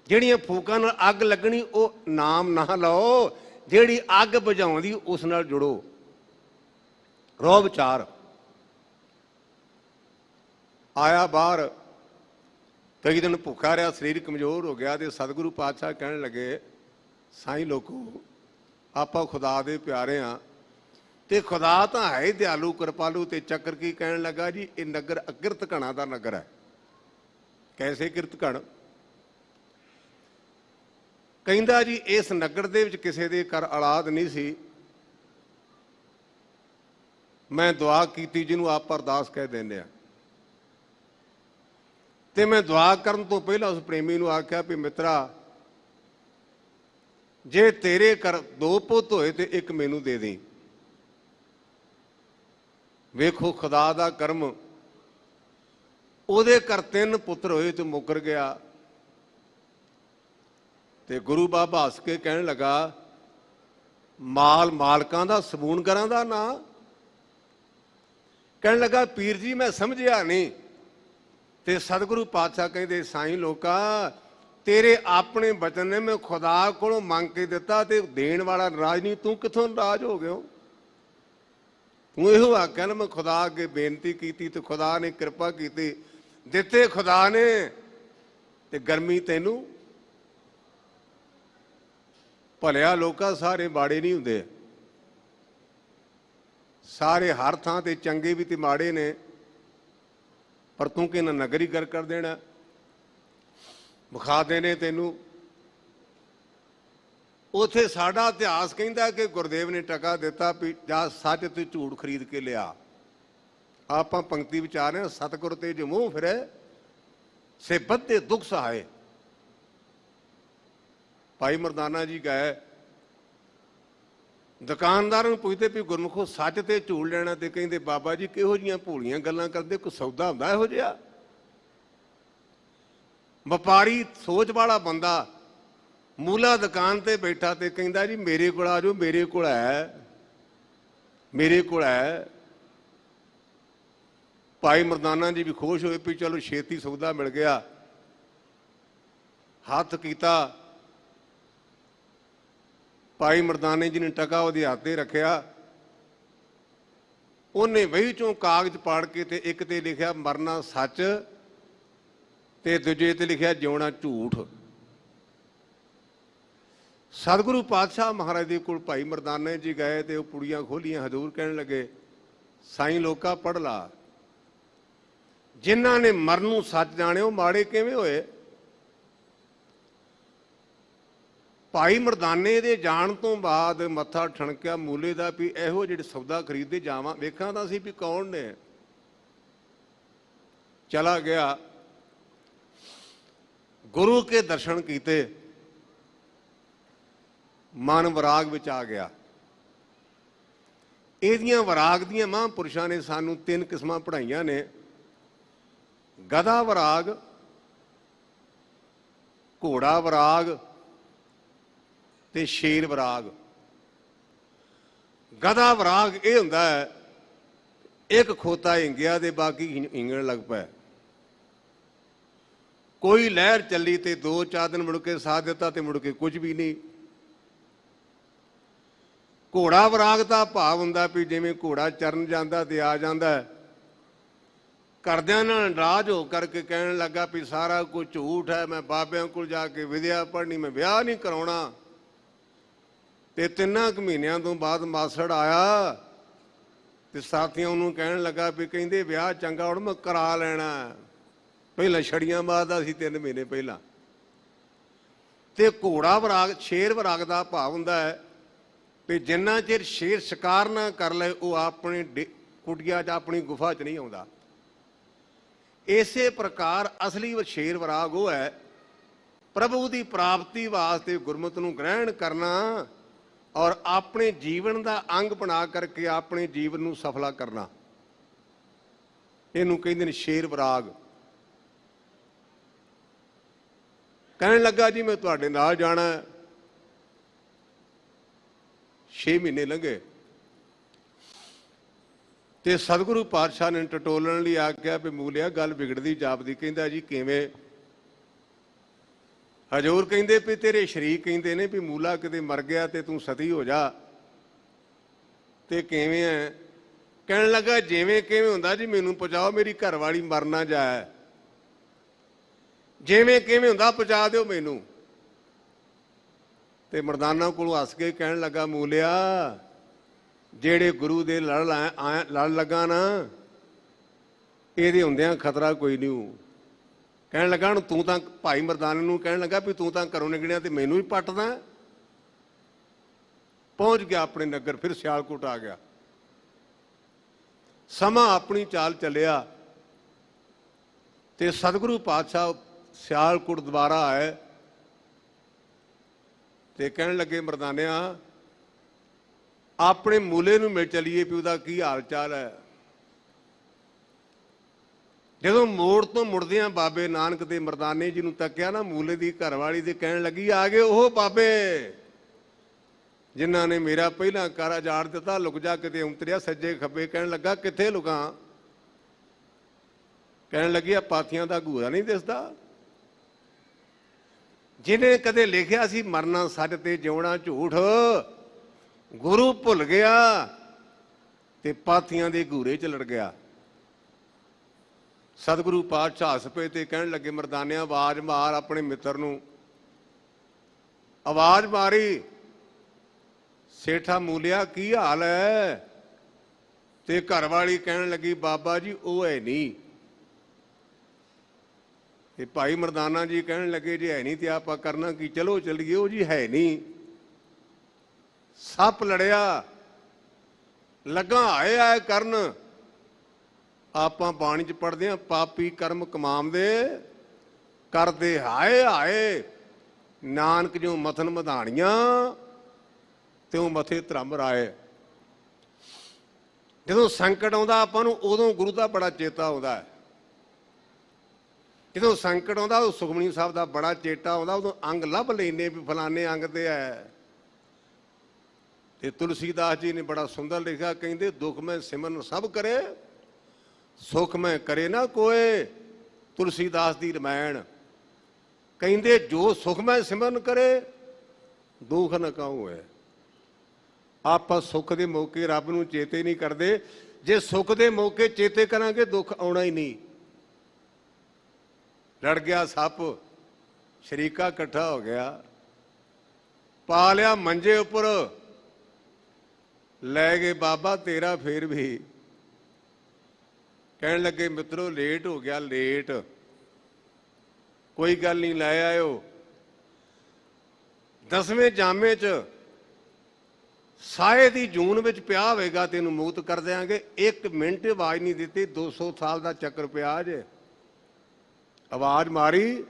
ਜਿਹੜੀਆਂ ਫੂਕਾਂ ਨਾਲ ਅੱਗ ਲੱਗਣੀ ਉਹ ਨਾਮ ਨਾ ਲਾਓ, ਜਿਹੜੀ ਅੱਗ ਬੁਝਾਉਂਦੀ ਉਸ ਨਾਲ ਜੁੜੋ। ਰੋਹ ਵਿਚਾਰ ਆਇਆ ਬਾਹਰ, ਕਈ ਦਿਨ ਭੁੱਖਾ ਰਿਹਾ, ਸਰੀਰ ਕਮਜ਼ੋਰ ਹੋ ਗਿਆ ਤੇ ਸਤਿਗੁਰੂ ਪਾਤਸ਼ਾਹ ਕਹਿਣ ਲੱਗੇ, ਸਾਈਂ ਲੋਕੋ ਆਪਾਂ ਖੁਦਾ ਦੇ ਪਿਆਰੇ ਆ ਤੇ ਖੁਦਾ ਤਾਂ ਹੈ ਦਿਆਲੂ ਕਿਰਪਾਲੂ। ਤੇ ਚੱਕਰ ਕੀ ਕਹਿਣ ਲੱਗਾ, ਜੀ ਇਹ ਨਗਰ ਅਕਿਰਤ ਘਣਾ ਦਾ ਨਗਰ ਹੈ। ਕੈਸੇ ਕਿਰਤ ਘਣ? ਕਹਿੰਦਾ ਜੀ ਇਸ ਨਗਰ ਦੇ ਵਿੱਚ ਕਿਸੇ ਦੇ ਘਰ ਔਲਾਦ ਨਹੀਂ ਸੀ। ਮੈਂ ਦੁਆ ਕੀਤੀ, ਜਿਹਨੂੰ ਆਪ ਅਰਦਾਸ ਕਹਿ ਦਿੰਦੇ ਆ। ਤੇ ਮੈਂ ਦੁਆ ਕਰਨ ਤੋਂ ਪਹਿਲਾਂ ਉਸ ਪ੍ਰੇਮੀ ਨੂੰ ਆਖਿਆ ਵੀ ਮਿੱਤਰਾ, ਜੇ ਤੇਰੇ ਘਰ 2 ਪੁੱਤ ਹੋਏ ਤੇ ਇੱਕ ਮੈਨੂੰ ਦੇ ਦੇ। ਵੇਖੋ ਖੁਦਾ ਦਾ ਕਰਮ, ਉਹਦੇ ਘਰ 3 ਪੁੱਤਰ ਹੋਏ ਤੇ ਮੁੱਕਰ ਗਿਆ। ਤੇ ਗੁਰੂ ਬਾਬਾ ਹੱਸ ਕੇ ਕਹਿਣ ਲੱਗਾ, ਮਾਲ ਮਾਲਕਾਂ ਦਾ ਸਬੂਨਗਰਾਂ ਦਾ ਨਾਂ। ਕਹਿਣ ਲੱਗਾ, ਪੀਰ ਜੀ ਮੈਂ ਸਮਝਿਆ ਨਹੀਂ। ਤੇ ਸਤਿਗੁਰੂ ਪਾਤਸ਼ਾਹ ਕਹਿੰਦੇ, ਸਾਈਂ ਲੋਕਾ ਤੇਰੇ ਆਪਣੇ ਬਚਨ ਨੇ ਮੈਂ ਖੁਦਾ ਕੋਲੋਂ ਮੰਗ ਕੇ ਦਿੱਤਾ ਤੇ ਦੇਣ ਵਾਲਾ ਨਾਰਾਜ਼ ਨਹੀਂ, ਤੂੰ ਕਿੱਥੋਂ ਨਾਰਾਜ਼ ਹੋ ਗਿਆ? ਤੂੰ ਇਹੋ ਆਖਿਆ ਨਾ ਮੈਂ ਖੁਦਾ ਅੱਗੇ ਬੇਨਤੀ ਕੀਤੀ ਤੇ ਖੁਦਾ ਨੇ ਕਿਰਪਾ ਕੀਤੀ, ਦਿੱਤੇ ਖੁਦਾ ਨੇ ਤੇ ਗਰਮੀ ਤੈਨੂੰ। ਭਲਿਆ ਲੋਕਾਂ ਸਾਰੇ ਮਾੜੇ ਨਹੀਂ ਹੁੰਦੇ, ਸਾਰੇ ਹਰ ਥਾਂ ਤੇ ਚੰਗੇ ਵੀ ਤੇ ਮਾੜੇ ਨੇ। ਪਰ ਤੂੰ ਕਿ ਨਗਰੀ ਕਰ ਦੇਣਾ, ਵਿਖਾ ਦੇਣੇ ਤੈਨੂੰ। ਉਥੇ ਸਾਡਾ ਇਤਿਹਾਸ ਕਹਿੰਦਾ ਕਿ ਗੁਰਦੇਵ ਨੇ ਟਕਾ ਦਿੱਤਾ ਵੀ ਜਾ ਸੱਚ ਤੇ ਝੂਠ ਖਰੀਦ ਕੇ ਲਿਆ। ਆਪਾਂ ਪੰਕਤੀ ਵਿਚਾਰ ਰਹੇ, ਸਤਿਗੁਰ ਤੇ ਜੋ ਮੂੰਹ ਫਿਰੇ ਸੇ ਬੱਧੇ ਦੁੱਖ ਸਹਾਏ। ਭਾਈ ਮਰਦਾਨਾ ਜੀ ਗਏ, ਦੁਕਾਨਦਾਰ ਨੂੰ ਪੁੱਛਦੇ ਵੀ ਗੁਰਮੁਖੋ ਸੱਚ ਤੇ ਝੂਠ ਲੈਣਾ, ਤੇ ਕਹਿੰਦੇ ਬਾਬਾ ਜੀ ਕਿਹੋ ਜੀਆਂ ਭੋਲੀਆਂ ਗੱਲਾਂ ਕਰਦੇ, ਕੋਈ ਸੌਦਾ ਹੁੰਦਾ ਇਹੋ ਜਿਹਾ? ਵਪਾਰੀ ਸੋਚ ਵਾਲਾ ਬੰਦਾ ਮੂਲਾ ਦੁਕਾਨ ਤੇ ਬੈਠਾ ਤੇ ਕਹਿੰਦਾ ਜੀ ਮੇਰੇ ਕੋਲ ਆ ਜਾਓ, ਮੇਰੇ ਕੋਲ ਹੈ, ਮੇਰੇ ਕੋਲ ਹੈ। ਭਾਈ ਮਰਦਾਨਾ ਜੀ ਵੀ ਖੁਸ਼ ਹੋਏ ਵੀ ਚਲੋ ਛੇਤੀ ਸੌਦਾ ਮਿਲ ਗਿਆ। ਹੱਥ ਕੀਤਾ, ਭਾਈ ਮਰਦਾਨੇ ਜੀ ਨੇ ਟਕਾ ਉਹਦੇ ਹੱਥ ਤੇ ਰੱਖਿਆ। ਉਹਨੇ ਵਹੀ ਚੋਂ ਕਾਗਜ਼ ਪਾੜ ਕੇ ਤੇ ਇੱਕ ਤੇ ਲਿਖਿਆ ਮਰਨਾ ਸੱਚ ਤੇ ਦੂਜੇ ਤੇ ਲਿਖਿਆ ਜਿਉਣਾ ਝੂਠ। ਸਤਿਗੁਰੂ ਪਾਤਸ਼ਾਹ ਮਹਾਰਾਜ ਦੇ ਕੋਲ ਭਾਈ ਮਰਦਾਨੇ ਜੀ ਗਏ ਤੇ ਉਹ ਪੁੜੀਆਂ ਖੋਲੀਆਂ। ਹਜ਼ੂਰ ਕਹਿਣ ਲੱਗੇ, ਸਾਈਂ ਲੋਕਾ ਪੜ੍ਹ ਲਾ, ਜਿਨ੍ਹਾਂ ਨੇ ਮਰਨ ਨੂੰ ਸੱਚ ਜਾਣਿਆ ਉਹ ਮਾੜੇ ਕਿਵੇਂ ਹੋਏ? ਭਾਈ ਮਰਦਾਨੇ ਦੇ ਜਾਣ ਤੋਂ ਬਾਅਦ ਮੱਥਾ ਠਣਕਿਆ ਮੂਲੇ ਦਾ ਵੀ ਇਹੋ ਜਿਹੜੇ ਸੌਦਾ ਖਰੀਦਦੇ ਜਾਵਾਂ, ਵੇਖਾਂ ਤਾਂ ਸੀ ਵੀ ਕੌਣ ਨੇ। ਚਲਾ ਗਿਆ, ਗੁਰੂ ਕੇ ਦਰਸ਼ਨ ਕੀਤੇ, ਮਨ ਵਿਰਾਗ ਵਿੱਚ ਆ ਗਿਆ। ਇਹਦੀਆਂ ਵਿਰਾਗ ਦੀਆਂ ਮਹਾਂਪੁਰਸ਼ਾਂ ਨੇ ਸਾਨੂੰ 3 ਕਿਸਮਾਂ ਪੜ੍ਹਾਈਆਂ ਨੇ, ਗਧਾ ਵਿਰਾਗ, ਘੋੜਾ ਵਿਰਾਗ ਤੇ ਸ਼ੇਰ ਵਿਰਾਗ। ਗਧਾ ਵਿਰਾਗ ਇਹ ਹੁੰਦਾ ਹੈ, ਇੱਕ ਖੋਤਾ ਹਿੰਗਿਆ ਤੇ ਬਾਕੀ ਹਿੰਗਣ ਲੱਗ ਪਿਆ। ਕੋਈ ਲਹਿਰ ਚੱਲੀ ਤੇ 2-4 ਦਿਨ ਮੁੜ ਕੇ ਸਾਥ ਦਿੱਤਾ ਤੇ ਮੁੜ ਕੇ ਕੁਝ ਵੀ ਨਹੀਂ। ਘੋੜਾ ਵਿਰਾਗ ਦਾ ਭਾਵ ਹੁੰਦਾ ਵੀ ਜਿਵੇਂ ਘੋੜਾ ਚਰਨ ਜਾਂਦਾ ਤੇ ਆ ਜਾਂਦਾ। ਘਰਦਿਆਂ ਨਾਲ ਨਾਰਾਜ਼ ਹੋ ਕਰਕੇ ਕਹਿਣ ਲੱਗਾ ਵੀ ਸਾਰਾ ਕੁਝ ਝੂਠ ਹੈ, ਮੈਂ ਬਾਬਿਆਂ ਕੋਲ ਜਾ ਕੇ ਵਿਦਿਆ ਪੜ੍ਹਨੀ, ਮੈਂ ਵਿਆਹ ਨਹੀਂ ਕਰਾਉਣਾ। ਤੇ 3 ਕੁ ਮਹੀਨਿਆਂ ਤੋਂ ਬਾਅਦ ਮਾਸੜ ਆਇਆ ਤੇ ਸਾਥੀਆਂ ਉਹਨੂੰ ਕਹਿਣ ਲੱਗਾ ਵੀ ਕਹਿੰਦੇ ਵਿਆਹ ਚੰਗਾ ਹੁਣ ਮੈਂ ਕਰਾ ਲੈਣਾ। ਪਹਿਲਾਂ ਛੜੀਆਂ ਮਾਰਦਾ ਸੀ 3 ਮਹੀਨੇ ਪਹਿਲਾਂ। ਤੇ ਘੋੜਾ ਵਿਰਾਗ, ਸ਼ੇਰ ਵਿਰਾਗ ਦਾ ਭਾਵ ਹੁੰਦਾ ਹੈ ਵੀ ਜਿੰਨਾ ਚਿਰ ਸ਼ੇਰ ਸ਼ਿਕਾਰ ਨਾ ਕਰ ਲਏ ਉਹ ਆਪਣੀ ਕੁਟੀਆ 'ਚ ਆਪਣੀ ਗੁਫਾ 'ਚ ਨਹੀਂ ਆਉਂਦਾ। ਇਸੇ ਪ੍ਰਕਾਰ ਅਸਲੀ ਸ਼ੇਰ ਵਿਰਾਗ ਉਹ ਹੈ ਪ੍ਰਭੂ ਦੀ ਪ੍ਰਾਪਤੀ ਵਾਸਤੇ ਗੁਰਮਤਿ ਨੂੰ ਗ੍ਰਹਿਣ ਕਰਨਾ ਔਰ ਆਪਣੇ ਜੀਵਨ ਦਾ ਅੰਗ ਬਣਾ ਕਰਕੇ ਆਪਣੇ ਜੀਵਨ ਨੂੰ ਸਫਲਾ ਕਰਨਾ। ਇਹਨੂੰ ਕਹਿੰਦੇ ਨੇ ਸ਼ੇਰ ਵਿਰਾਗ। ਕਹਿਣ ਲੱਗਾ ਜੀ ਮੈਂ ਤੁਹਾਡੇ ਨਾਲ ਜਾਣਾ। 6 ਮਹੀਨੇ ਲੰਘੇ ਤੇ ਸਤਿਗੁਰੂ ਪਾਤਸ਼ਾਹ ਨੇ ਟਟੋਲਣ ਲਈ ਆਖਿਆ ਵੀ ਮੂਲਿਆ ਗੱਲ ਵਿਗੜਦੀ ਜਾਪਦੀ। ਕਹਿੰਦਾ ਜੀ ਕਿਵੇਂ? ਹਜ਼ੂਰ ਕਹਿੰਦੇ ਵੀ ਤੇਰੇ ਸ਼ਰੀਕ ਕਹਿੰਦੇ ਨੇ ਵੀ ਮੂਲਾ ਕਿਤੇ ਮਰ ਗਿਆ ਤੇ ਤੂੰ ਸਤੀ ਹੋ ਜਾ। ਤੇ ਕਿਵੇਂ ਹੈ? ਕਹਿਣ ਲੱਗਾ ਜਿਵੇਂ ਕਿਵੇਂ ਹੁੰਦਾ ਜੀ ਮੈਨੂੰ ਪਹੁੰਚਾਓ, ਮੇਰੀ ਘਰ ਵਾਲੀ ਮਰ ਨਾ ਜਾਏ। ਜਿਵੇਂ ਕਿਵੇਂ ਹੁੰਦਾ ਪਹੁੰਚਾ ਦਿਓ ਮੈਨੂੰ। ਤੇ ਮਰਦਾਨਾ ਕੋਲੋਂ ਹੱਸ ਕੇ ਕਹਿਣ ਲੱਗਾ ਮੂਲਿਆ ਜਿਹੜੇ ਗੁਰੂ ਦੇ ਲੜ ਲੱਗਾ ਨਾ ਇਹਦੇ ਹੁੰਦਿਆਂ ਖਤਰਾ ਕੋਈ ਨਹੀਂ। ਕਹਿਣ ਲੱਗਾ ਹੁਣ ਤੂੰ ਤਾਂ ਭਾਈ ਮਰਦਾਨੇ ਨੂੰ ਕਹਿਣ ਲੱਗਾ ਵੀ ਤੂੰ ਤਾਂ ਘਰੋਂ ਨਿਕਲਿਆ ਤੇ ਮੈਨੂੰ ਹੀ ਪੱਟਦਾ। ਪਹੁੰਚ ਗਿਆ ਆਪਣੇ ਨਗਰ, ਫਿਰ ਸਿਆਲਕੋਟ ਆ ਗਿਆ। ਸਮਾਂ ਆਪਣੀ ਚਾਲ ਚੱਲਿਆ ਤੇ ਸਤਿਗੁਰੂ ਪਾਤਸ਼ਾਹ ਸਿਆਲਕੋਟ ਦੁਬਾਰਾ ਆਏ ਤੇ ਕਹਿਣ ਲੱਗੇ ਮਰਦਾਨਿਆ ਆਪਣੇ ਮੂਲੇ ਨੂੰ ਮਿਲ ਚਲੀਏ ਵੀ ਉਹਦਾ ਕੀ ਹਾਲ ਚਾਲ ਹੈ। ਜਦੋਂ ਮੋੜ ਤੋਂ ਮੁੜਦਿਆਂ ਬਾਬੇ ਨਾਨਕ ਦੇ ਮਰਦਾਨੇ ਜੀ ਨੂੰ ਤੱਕਿਆ ਨਾ ਮੂਲੇ ਦੀ ਘਰਵਾਲੀ ਦੇ, ਕਹਿਣ ਲੱਗੀ ਆ ਗਏ ਉਹ ਬਾਬੇ ਜਿਨ੍ਹਾਂ ਨੇ ਮੇਰਾ ਪਹਿਲਾਂ ਕਾਰਾ ਜਾੜ ਦਿੱਤਾ। ਲੁਕ ਜਾ ਕਿਤੇ ਉਤਰਿਆ ਸੱਜੇ ਖੱਬੇ। ਕਹਿਣ ਲੱਗਾ ਕਿੱਥੇ ਲੁਕਾਂ? ਕਹਿਣ ਲੱਗੀ ਆ ਪਾਥੀਆਂ ਦਾ ਘੂਰਾ ਨਹੀਂ ਦਿਸਦਾ। ਜਿਹਨੇ ਕਦੇ ਲਿਖਿਆ ਸੀ ਮਰਨਾ ਸੱਚ ਤੇ ਜਿਉਣਾ ਝੂਠ, ਗੁਰੂ ਭੁੱਲ ਗਿਆ ਤੇ ਪਾਥੀਆਂ ਦੇ ਘੂਰੇ 'ਚ ਲੜ ਗਿਆ। ਸਤਿਗੁਰੂ ਪਾਤਸ਼ਾਹ ਹੱਸ ਪਏ ਤੇ ਕਹਿਣ ਲੱਗੇ ਮਰਦਾਨਿਆਂ ਆਵਾਜ਼ ਮਾਰ ਆਪਣੇ ਮਿੱਤਰ ਨੂੰ। ਆਵਾਜ਼ ਮਾਰੀ ਸੇਠਾ ਮੂਲਿਆ ਕੀ ਹਾਲ ਹੈ? ਤੇ ਘਰਵਾਲੀ ਕਹਿਣ ਲੱਗੀ ਬਾਬਾ ਜੀ ਉਹ ਹੈ ਨਹੀਂ। ਤੇ ਭਾਈ ਮਰਦਾਨਾ ਜੀ ਕਹਿਣ ਲੱਗੇ ਜੇ ਹੈ ਨਹੀਂ ਤੇ ਆਪਾਂ ਕਰਨਾ ਕੀ, ਚਲੋ ਚੱਲੀਏ। ਉਹ ਜੀ ਹੈ ਨਹੀਂ। ਸੱਪ ਲੜਿਆ ਲੱਗਾ ਆਏ ਆਏ ਕਰਨ। ਆਪਾਂ ਬਾਣੀ 'ਚ ਪੜ੍ਹਦੇ ਹਾਂ ਪਾਪੀ ਕਰਮ ਕਮਾਉਂਦੇ ਕਰਦੇ ਹਾਏ ਹਾਏ, ਨਾਨਕ ਜਿਉਂ ਮਥਨ ਮਧਾਣੀਆਂ ਤਿਉਂ ਮਥੇ ਧਰਮ ਰਾਏ। ਜਦੋਂ ਸੰਕਟ ਆਉਂਦਾ ਆਪਾਂ ਨੂੰ ਉਦੋਂ ਗੁਰੂ ਦਾ ਬੜਾ ਚੇਤਾ ਆਉਂਦਾ ਹੈ। ਜਦੋਂ ਸੰਕਟ ਆਉਂਦਾ ਉਦੋਂ ਸੁਖਮਨੀ ਸਾਹਿਬ ਦਾ ਬੜਾ ਚੇਤਾ ਆਉਂਦਾ। ਉਦੋਂ ਅੰਗ ਲੱਭ ਲੈਂਦੇ ਵੀ ਫਲਾਣੇ ਅੰਗ ਤੇ ਹੈ। ਤੇ ਤੁਲਸੀਦਾਸ ਜੀ ਨੇ ਬੜਾ ਸੁੰਦਰ ਲਿਖਿਆ, ਕਹਿੰਦੇ ਦੁੱਖ ਮੈਂ ਸਿਮਰਨ ਸਭ ਕਰੇ ਸੁਖ ਮੈਂ ਕਰੇ ਨਾ ਕੋਏ। ਤੁਲਸੀਦਾਸ ਦੀ ਰਮਾਇਣ ਕਹਿੰਦੇ ਜੋ ਸੁਖ ਮੈਂ ਸਿਮਰਨ ਕਰੇ ਦੁੱਖ ਨਾ ਕਾਹੂ ਹੈ। ਆਪਾਂ ਸੁੱਖ ਦੇ ਮੌਕੇ ਰੱਬ ਨੂੰ ਚੇਤੇ ਨਹੀਂ ਕਰਦੇ। ਜੇ ਸੁੱਖ ਦੇ ਮੌਕੇ ਚੇਤੇ ਕਰਾਂਗੇ ਦੁੱਖ ਆਉਣਾ ਹੀ ਨਹੀਂ। ਲੜ ਗਿਆ ਸੱਪ, ਸ਼ਰੀਕਾ ਇਕੱਠਾ ਹੋ ਗਿਆ, ਪਾ ਲਿਆ ਮੰਜੇ ਉੱਪਰ, ਲੈ ਗਏ ਬਾਬਾ ਤੇਰਾ ਫੇਰ ਵੀ। ਕਹਿਣ ਲੱਗੇ ਮਿੱਤਰੋ ਲੇਟ ਹੋ ਗਿਆ, ਲੇਟ ਕੋਈ ਗੱਲ ਨਹੀਂ, ਲੈ ਆਇਓ। 10ਵੇਂ ਜਾਮੇ 'ਚ ਸਾਏ ਦੀ ਜੂਨ ਵਿੱਚ ਪਿਆ ਹੋਵੇਗਾ, ਤੈਨੂੰ ਮੁਕਤ ਕਰ ਦਿਆਂਗੇ। 1 ਮਿੰਟ ਆਵਾਜ਼ ਨਹੀਂ ਦਿੱਤੀ। 200 ਸਾਲ ਦਾ ਚੱਕਰ ਪਿਆ ਜੇ। ਆਵਾਜ਼ ਮਾਰੀ,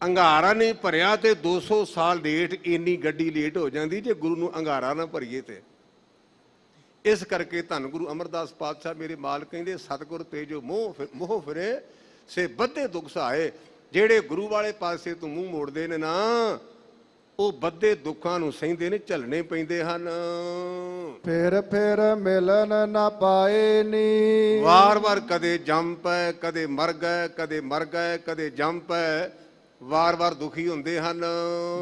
ਅੰਗਾਰਾ ਨਹੀਂ ਭਰਿਆ ਤੇ 200 ਸਾਲ ਲੇਟ। ਇੰਨੀ ਗੱਡੀ ਲੇਟ ਹੋ ਜਾਂਦੀ ਜੇ ਗੁਰੂ ਨੂੰ ਅੰਗਾਰਾ ਨਾ ਭਰੀਏ ਤੇ। ਇਸ ਕਰਕੇ ਧੰਨ ਗੁਰੂ ਅਮਰਦਾਸ ਪਾਤਸ਼ਾਹ ਮੇਰੇ ਮਾਲ ਕਹਿੰਦੇ ਸਤਿਗੁਰ ਤੇ ਜੋ ਮੋਹ ਫਿਰੇ ਸੇ ਬੱਧੇ ਦੁੱਖ ਸਹਾਏ। ਜਿਹੜੇ ਗੁਰੂ ਵਾਲੇ ਪਾਸੇ ਤੋਂ ਮੂੰਹ ਮੋੜਦੇ ਨੇ ਨਾ ਉਹ ਬੱਧੇ ਦੁੱਖਾਂ ਨੂੰ ਸਹਿੰਦੇ ਨੇ, ਝੱਲਣੇ ਪੈਂਦੇ ਹਨ। ਫਿਰ ਮਿਲਨ ਨਾ ਪਾਏ ਨੀ। ਵਾਰ ਵਾਰ ਕਦੇ ਜੰਮ ਪਏ, ਕਦੇ ਮਰ ਗਏ, ਕਦੇ ਮਰ ਗਏ, ਕਦੇ ਜੰਮ ਪਏ। ਵਾਰ-ਵਾਰ ਦੁਖੀ ਹੁੰਦੇ ਹਨ।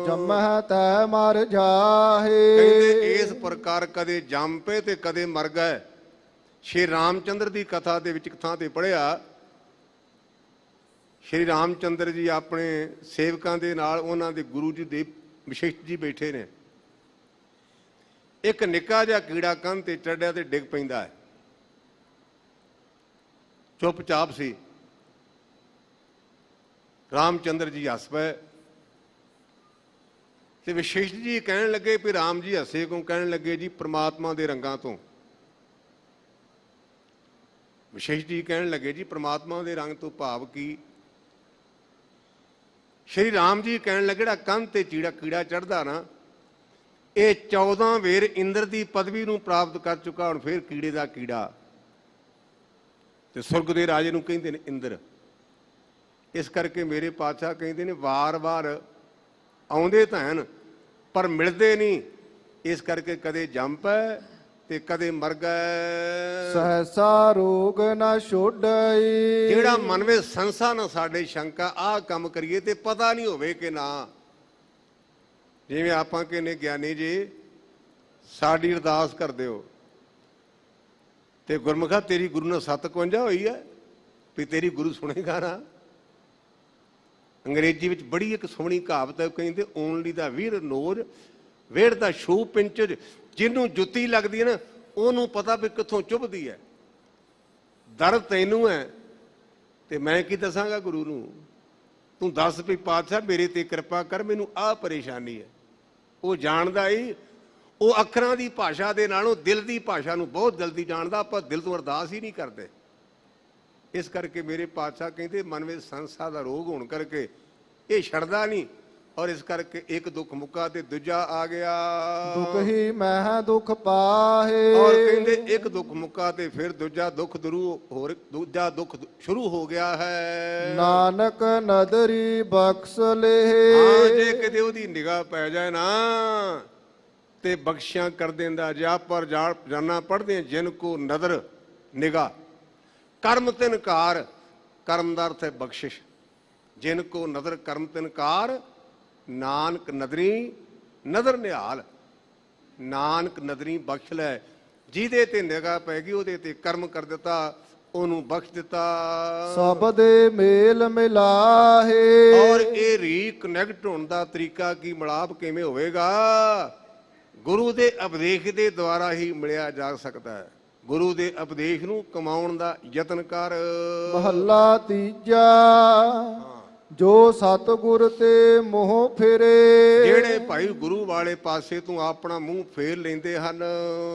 ਜੰਮਹਿ ਤੈ ਮਰ ਕਹਿੰਦੇ ਜਾਹੇ। ਇਸ ਪ੍ਰਕਾਰ ਕਦੇ ਜੰਮ ਪਏ ਤੇ ਕਦੇ ਮਰ ਗਏ। ਸ਼੍ਰੀ ਰਾਮਚੰਦਰ ਦੀ ਕਥਾ ਦੇ ਵਿੱਚ ਇੱਕ ਥਾਂ ਤੇ ਪੜ੍ਹਿਆ, ਸ਼੍ਰੀ ਰਾਮਚੰਦਰ ਜੀ ਆਪਣੇ ਸੇਵਕਾਂ ਦੇ ਨਾਲ ਉਹਨਾਂ ਦੇ ਗੁਰੂ ਜੀ ਦੇ ਵਿਸ਼ਿਸ਼ਟ ਜੀ ਬੈਠੇ ਨੇ। ਇੱਕ ਨਿੱਕਾ ਜਿਹਾ ਕੀੜਾ ਕੰਧ ਤੇ ਚੜ੍ਹਿਆ ਤੇ ਡਿੱਗ ਪੈਂਦਾ ਹੈ। ਚੁੱਪਚਾਪ ਸੀ। ਰਾਮਚੰਦਰ ਜੀ ਹੱਸ ਪਏ ਤੇ ਵਿਸ਼ਿਸ਼ਟ ਜੀ ਕਹਿਣ ਲੱਗੇ ਵੀ ਰਾਮ ਜੀ ਹੱਸੇ ਕਿਉਂ? ਕਹਿਣ ਲੱਗੇ ਜੀ ਪ੍ਰਮਾਤਮਾ ਦੇ ਰੰਗਾਂ ਤੋਂ। ਵਿਸ਼ਿਸ਼ਟ ਜੀ ਕਹਿਣ ਲੱਗੇ ਜੀ ਪ੍ਰਮਾਤਮਾ ਦੇ ਰੰਗ ਤੋਂ ਭਾਵ ਕੀ? ਸ਼੍ਰੀ ਰਾਮ ਜੀ ਕਹਿਣ ਲੱਗੇ ਜਿਹੜਾ ਕੰਧ ਤੇ ਕੀੜਾ ਚੜ੍ਹਦਾ ਨਾ, ਇਹ 14 ਵੇਰ ਇੰਦਰ ਦੀ ਪਦਵੀ ਨੂੰ ਪ੍ਰਾਪਤ ਕਰ ਚੁੱਕਾ, ਹੁਣ ਫਿਰ ਕੀੜੇ ਦਾ ਕੀੜਾ। ਤੇ ਸੁਰਗ ਦੇ ਰਾਜੇ ਨੂੰ ਕਹਿੰਦੇ ਨੇ ਇੰਦਰ। ਇਸ ਕਰਕੇ ਮੇਰੇ ਪਾਤਸ਼ਾਹ ਕਹਿੰਦੇ ਨੇ ਵਾਰ-ਵਾਰ ਆਉਂਦੇ ਤਾਂ ਹਨ ਪਰ ਮਿਲਦੇ ਨਹੀਂ। ਇਸ ਕਰਕੇ ਕਦੇ ਜੰਮ ਪਏ ਤੇ ਕਦੇ ਮਰ ਗਏ। ਸਹਸਾ ਰੋਗ ਨਾ ਛੋਡਈ। ਜਿਹੜਾ ਮਨ ਵਿੱਚ ਸੰਸਾ ਨਾ ਸਾਡੇ ਸ਼ੰਕਾ, ਆਹ ਕੰਮ ਕਰੀਏ ਤੇ ਪਤਾ ਨਹੀਂ ਹੋਵੇ ਕਿ ਨਾ। ਜਿਵੇਂ ਆਪਾਂ ਕਹਿੰਦੇ ਗਿਆਨੀ ਜੀ ਸਾਡੀ ਅਰਦਾਸ ਕਰ ਦਿਓ ਤੇ ਗੁਰਮੁਖਾ ਤੇਰੀ ਗੁਰੂ ਨਾਲ 57 ਹੋਈ ਹੈ ਵੀ ਤੇਰੀ ਗੁਰੂ ਸੁਣੇਗਾ ਨਾ। ਅੰਗਰੇਜ਼ੀ ਵਿੱਚ ਬੜੀ ਇੱਕ ਸੋਹਣੀ ਕਹਾਵਤ ਹੈ, ਕਹਿੰਦੇ only the wearer knows where the shoe pinch. ਜਿਹਨੂੰ ਜੁੱਤੀ ਲੱਗਦੀ ਹੈ ਨਾ ਉਹਨੂੰ ਪਤਾ ਵੀ ਕਿੱਥੋਂ ਚੁੱਭਦੀ ਹੈ। ਦਰਦ ਤੈਨੂੰ ਹੈ ਤੇ ਮੈਂ ਕੀ ਦੱਸਾਂਗਾ ਗੁਰੂ ਨੂੰ? ਤੂੰ ਦੱਸ ਵੀ ਪਾਤਸ਼ਾਹ ਮੇਰੇ ਤੇ ਕਿਰਪਾ ਕਰ, ਮੈਨੂੰ ਆਹ ਪਰੇਸ਼ਾਨੀ ਹੈ। ਉਹ ਜਾਣਦਾ ਹੀ, ਉਹ ਅੱਖਰਾਂ ਦੀ ਭਾਸ਼ਾ ਦੇ ਨਾਲੋਂ ਦਿਲ ਦੀ ਭਾਸ਼ਾ ਨੂੰ ਬਹੁਤ ਜਲਦੀ ਜਾਣਦਾ। ਆਪਾਂ ਦਿਲ ਤੋਂ ਅਰਦਾਸ ਹੀ ਨਹੀਂ ਕਰਦੇ। ਇਸ ਕਰਕੇ ਮੇਰੇ ਪਾਤਸ਼ਾਹ ਕਹਿੰਦੇ ਮਨ ਵਿੱਚ ਸੰਸਾ ਦਾ ਰੋਗ ਹੋਣ ਕਰਕੇ ਇਹ ਛੱਡਦਾ ਨਹੀਂ। ਔਰ ਇਸ ਕਰਕੇ ਇੱਕ ਦੁੱਖ ਮੁੱਕਾ ਤੇ ਦੂਜਾ ਆ ਗਿਆ। ਦੁਖ ਹੀ ਮਹਿ ਦੁਖ ਪਾਹੇ। ਔਰ ਕਹਿੰਦੇ ਇੱਕ ਦੁੱਖ ਮੁੱਕਾ ਤੇ ਫਿਰ ਦੂਜਾ ਦੁੱਖ ਦੂਜਾ ਦੁੱਖ ਸ਼ੁਰੂ ਹੋ ਗਿਆ ਹੈ। ਨਾਨਕ ਨਦਰੀ ਬਖਸ਼ ਲੇਹ। ਹਾਂ, ਜੇ ਕਿਤੇ ਉਹਦੀ ਨਿਗਾਹ ਪੈ ਜਾਏ ਨਾ ਤੇ ਬਖਸ਼ਿਆਂ ਕਰ ਦਿੰਦਾ। ਜੇ ਪਰ ਜਾਨਾ ਪੜ੍ਹਦੇ ਜਿਨ ਕੋ ਨਦਰ ਨਿਗਾਹ ਕਰਮ ਤਿਨਕਾਰ। ਕਰਮ ਦਾ ਅਰਥ ਹੈ ਬਖਸ਼ਿਸ਼। ਜਿਨ ਕੋ ਨਦਰ ਕਰਮ ਤਿਨਕਾਰ ਨਾਨਕ ਨਦਰੀ ਨਦਰ ਨਿਹਾਲ। ਨਾਨਕ ਨਦਰੀ ਬਖਸ਼ ਲੈ। ਜਿਹਦੇ ਤੇ ਨਿਗਾਹ ਪੈ ਗਈ ਉਹਦੇ ਤੇ ਕਰਮ ਕਰ ਦਿੱਤਾ, ਉਹਨੂੰ ਬਖਸ਼ ਦਿੱਤਾ। ਸਭ ਦੇ ਮੇਲ ਮਿਲਾਹੇ। ਔਰ ਇਹ ਰੀਕਨੈਕਟ ਹੋਣ ਦਾ ਤਰੀਕਾ ਕੀ, ਮਿਲਾਪ ਕਿਵੇਂ ਹੋਵੇਗਾ? ਗੁਰੂ ਦੇ ਉਪਦੇਸ਼ ਦੇ ਦੁਆਰਾ ਹੀ ਮਿਲਿਆ ਜਾ ਸਕਦਾ ਹੈ। ਗੁਰੂ ਦੇ ਉਪਦੇਸ਼ ਨੂੰ ਕਮਾਉਣ ਦਾ ਯਤਨ ਕਰ। ਮਹੱਲਾ ਤੀਜਾ। ਜੋ ਸਤਿਗੁਰ ਤੇ ਮੋਹ ਫਿਰੇ। ਜਿਹੜੇ ਭਾਈ ਗੁਰੂ ਵਾਲੇ ਪਾਸੇ ਤੋਂ ਆਪਣਾ ਮੂੰਹ ਫੇਰ ਲੈਂਦੇ ਹਨ,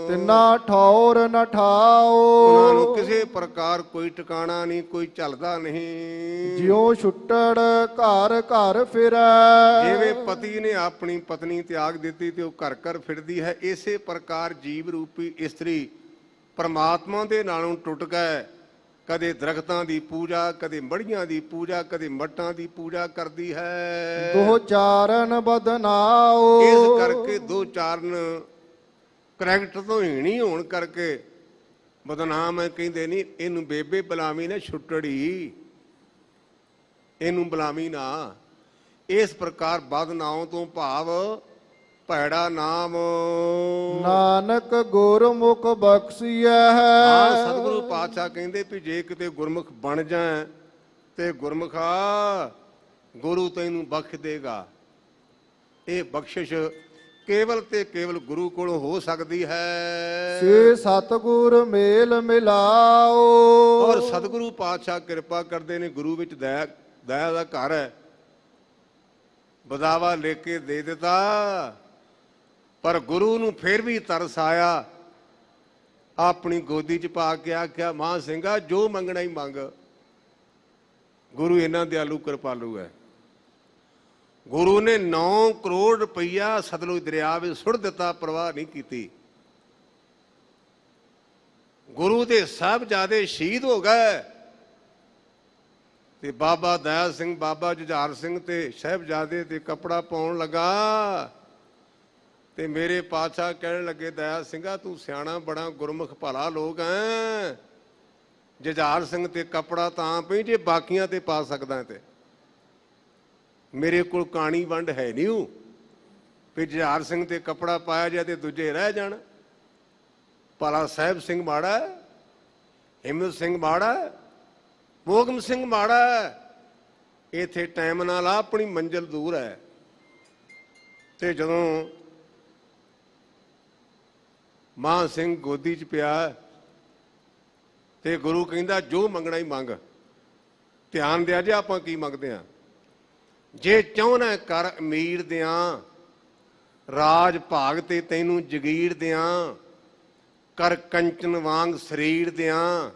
ਤਿੰਨਾ ਠੌਰ ਨ ਠਾਓ। ਉਹਨਾਂ ਨੂੰ ਕਿਸੇ ਪ੍ਰਕਾਰ ਕੋਈ ਟਿਕਾਣਾ ਨਹੀਂ, ਕੋਈ ਝਲਦਾ ਨਹੀਂ। ਜਿਉ ਛੁੱਟੜ ਘਰ ਘਰ ਫਿਰੈ। ਜਿਵੇਂ ਪਤੀ ਨੇ ਆਪਣੀ ਪਤਨੀ ਤਿਆਗ ਦਿੱਤੀ ਤੇ ਉਹ ਘਰ ਘਰ ਫਿਰਦੀ ਹੈ, ਇਸੇ ਪ੍ਰਕਾਰ ਜੀਵ ਰੂਪੀ ਇਸਤਰੀ ਪਰਮਾਤਮਾ ਦੇ ਨਾਲੋਂ ਟੁੱਟ ਗਏ। ਕਦੇ ਦਰਖਤਾਂ ਦੀ ਪੂਜਾ, ਕਦੇ ਮੜੀਆਂ ਦੀ ਪੂਜਾ, ਕਦੇ ਮੱਟਾਂ ਦੀ ਪੂਜਾ ਕਰਦੀ ਹੈ। ਦੋ ਚਾਰਨ ਬਦਨਾਓ। ਇਸ ਕਰਕੇ ਦੋ ਚਾਰਨ ਕਰੈਕਟਰ ਤੋਂ ਹੀਣੀ ਹੋਣ ਕਰਕੇ ਬਦਨਾਮ ਹੈ। ਕਹਿੰਦੇ ਨਹੀਂ ਇਹਨੂੰ ਬੇਬੇ ਬੁਲਾਵੀਂ ਨਾ ਛੁੱਟੜੀ, ਇਹਨੂੰ ਬੁਲਾਵੀਂ ਨਾ। ਇਸ ਪ੍ਰਕਾਰ ਬਦਨਾਮ ਤੋਂ ਭਾਵ ਭੈੜਾ ਨਾਮ। ਨਾਨਕ ਗੁਰਮੁਖ ਬਖਸ਼ੀਐ। ਹਾਂ, ਸਤਿਗੁਰੂ ਪਾਤਸ਼ਾਹ ਕਹਿੰਦੇ ਵੀ ਜੇ ਕਿਤੇ ਗੁਰਮੁਖ ਬਣ ਜਾਏ ਤੇ ਗੁਰਮੁਖਾ ਗੁਰੂ ਤੈਨੂੰ ਬਖਸ਼ ਦੇਗਾ। ਇਹ ਬਖਸ਼ਿਸ਼ ਕੇਵਲ ਤੇ ਕੇਵਲ ਗੁਰੂ ਕੋਲੋਂ ਹੋ ਸਕਦੀ ਹੈ। ਸੇ ਸਤਿਗੁਰ ਮੇਲ ਮਿਲਾਓ। ਔਰ ਸਤਿਗੁਰੂ ਪਾਤਸ਼ਾਹ ਕਿਰਪਾ ਕਰਦੇ ਨੇ। ਗੁਰੂ ਵਿੱਚ ਦਇਆ ਦਾ ਘਰ ਹੈ। ਬਦਾਵਾ ਲੈ ਕੇ ਦੇ ਦਿੱਤਾ ਪਰ ਗੁਰੂ ਨੂੰ ਫਿਰ ਵੀ ਤਰਸ ਆਇਆ। ਆਪਣੀ ਗੋਦੀ 'ਚ ਪਾ ਕੇ ਆਖਿਆ ਮਾਂ ਸਿੰਘਾ ਜੋ ਮੰਗਣਾ ਹੀ ਮੰਗ। ਗੁਰੂ ਇਹਨਾਂ ਦਿਆਲੂ ਕਿਰਪਾਲੂ ਹੈ। ਗੁਰੂ ਨੇ 9 ਕਰੋੜ ਰੁਪਈਆ ਸਤਲੁਜ ਦਰਿਆ ਵਿੱਚ ਸੁੱਟ ਦਿੱਤਾ, ਪਰਵਾਹ ਨਹੀਂ ਕੀਤੀ। ਗੁਰੂ ਦੇ ਸਾਹਿਬਜ਼ਾਦੇ ਸ਼ਹੀਦ ਹੋ ਗਏ ਤੇ ਬਾਬਾ ਦਇਆ ਸਿੰਘ, ਬਾਬਾ ਜੁਝਾਰ ਸਿੰਘ ਤੇ ਸਾਹਿਬਜ਼ਾਦੇ ਤੇ ਕੱਪੜਾ ਪਾਉਣ ਲੱਗਾ ਤੇ ਮੇਰੇ ਪਾਤਸ਼ਾਹ ਕਹਿਣ ਲੱਗੇ ਦਇਆ ਸਿੰਘਾ ਤੂੰ ਸਿਆਣਾ ਬੜਾ, ਗੁਰਮੁਖ ਭਲਾ ਲੋਕ ਐ। ਜੁਝਾਰ ਸਿੰਘ ਤੇ ਕੱਪੜਾ ਤਾਂ ਪਈ ਜੇ ਬਾਕੀਆਂ ਤੇ ਪਾ ਸਕਦਾ ਤੇ ਮੇਰੇ ਕੋਲ ਕਾਣੀ ਵੰਡ ਹੈ ਨਹੀਂ ਉਹ ਵੀ ਜੁਝਾਰ ਸਿੰਘ ਤੇ ਕੱਪੜਾ ਪਾਇਆ ਜਾਏ ਤੇ ਦੂਜੇ ਰਹਿ ਜਾਣ। ਭਲਾ ਸਾਹਿਬ ਸਿੰਘ ਮਾੜਾ ਹੈ, ਹਿੰਮਤ ਸਿੰਘ ਮਾੜਾ ਹੈ, ਮੋਹਕਮ ਸਿੰਘ ਮਾੜਾ ਹੈ। ਇੱਥੇ ਟਾਈਮ ਨਾਲ ਆ, ਆਪਣੀ ਮੰਜ਼ਿਲ ਦੂਰ ਹੈ। ਤੇ ਜਦੋਂ ਮਾਨ ਸਿੰਘ ਗੋਦੀ 'ਚ ਪਿਆ ਤੇ ਗੁਰੂ ਕਹਿੰਦਾ ਜੋ ਮੰਗਣਾ ਹੀ ਮੰਗ। ਧਿਆਨ ਦਿਆ ਜੇ ਆਪਾਂ ਕੀ ਮੰਗਦੇ ਹਾਂ। ਜੇ ਚਾਹੁੰਦਾ ਕਰ ਅਮੀਰ ਦਿਆਂ, ਰਾਜ ਭਾਗ ਤੇ ਤੈਨੂੰ ਜਗੀਰ ਦਿਆਂ, ਕਰ ਕੰਚਨ ਵਾਂਗ ਸਰੀਰ ਦਿਆਂ,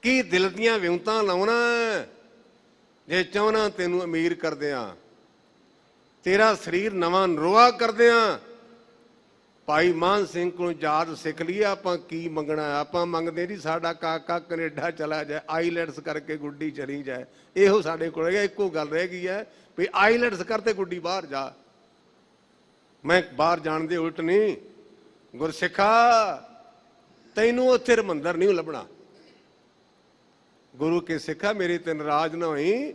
ਕੀ ਦਿਲ ਦੀਆਂ ਵਿਉਂਤਾਂ ਲਾਉਣਾ। ਜੇ ਚਾਹੁੰਦਾ ਤੈਨੂੰ ਅਮੀਰ ਕਰ ਦਿਆਂ, ਤੇਰਾ ਸਰੀਰ ਨਵਾਂ ਨਰੋਆ ਕਰ ਦਿਆਂ। ਭਾਈ ਮਾਨ ਸਿੰਘ ਕੋਲੋਂ ਯਾਦ ਸਿੱਖ ਲਈਏ ਆਪਾਂ ਕੀ ਮੰਗਣਾ। ਆਪਾਂ ਮੰਗਦੇ ਜੀ ਸਾਡਾ ਕਾਕਾ ਕੈਨੇਡਾ ਚਲਾ ਜਾਏ, ਆਈਲੈਟਸ ਕਰਕੇ ਗੁੱਡੀ ਚਲੀ ਜਾਏ। ਇਹੋ ਸਾਡੇ ਕੋਲ ਹੈਗਾ। ਇੱਕੋ ਗੱਲ ਰਹਿ ਗਈ ਹੈ ਵੀ ਆਈਲੈਟਸ ਕਰਤੇ ਗੁੱਡੀ ਬਾਹਰ ਜਾ। ਮੈਂ ਬਾਹਰ ਜਾਣ ਦੇ ਉਲਟ ਨਹੀਂ। ਗੁਰਸਿੱਖਾ ਤੈਨੂੰ ਉੱਥੇ ਰਮੰਦਰ ਨਹੀਂ ਲੱਭਣਾ। ਗੁਰੂ ਕੇ ਸਿੱਖਾ ਮੇਰੇ ਤੇ ਨਾਰਾਜ਼ ਨਾ ਹੋਈ।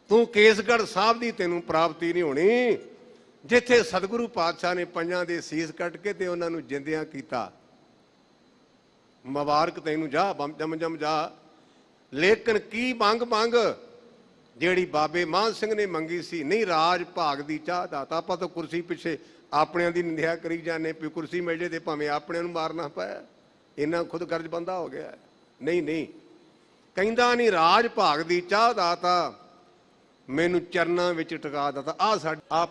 ਤੂੰ ਕੇਸਗੜ੍ਹ ਸਾਹਿਬ ਦੀ ਤੈਨੂੰ ਪ੍ਰਾਪਤੀ ਨਹੀਂ ਹੋਣੀ ਜਿੱਥੇ ਸਤਿਗੁਰੂ ਪਾਤਸ਼ਾਹ ਨੇ ਪੰਜਾਂ ਦੇ ਸੀਸ ਕੱਟ ਕੇ ਤੇ ਉਹਨਾਂ ਨੂੰ ਜਿੰਦਿਆਂ ਕੀਤਾ। ਮੁਬਾਰਕ ਤੈਨੂੰ ਜਾ, ਜਮ ਜਾ। ਲੇਕਿਨ ਕੀ ਮੰਗ ਜਿਹੜੀ ਬਾਬੇ ਮਾਨ ਸਿੰਘ ਨੇ ਮੰਗੀ ਸੀ। ਨਹੀਂ ਰਾਜ ਭਾਗ ਦੀ ਚਾਹ ਦਾ ਤਾਂ ਆਪਾਂ ਤਾਂ ਕੁਰਸੀ ਪਿੱਛੇ ਆਪਣਿਆਂ ਦੀ ਨਿੰਦਿਆ ਕਰੀ ਜਾਂਦੇ ਵੀ ਕੁਰਸੀ ਮਿਲ ਜੇ ਤੇ ਭਾਵੇਂ ਆਪਣਿਆਂ ਨੂੰ ਮਾਰਨਾ ਪਿਆ। ਇੰਨਾ ਖੁਦ ਗਰਜ ਬੰਦਾ ਹੋ ਗਿਆ। ਨਹੀਂ ਕਹਿੰਦਾ ਨਹੀਂ ਰਾਜ ਭਾਗ ਦੀ ਚਾਹ ਦਾ ਤਾਂ ਮੈਨੂੰ ਚਰਨਾਂ ਵਿੱਚ ਟਿਕਾ ਦਿੱਤਾ। ਆਹ ਸਾਡਾ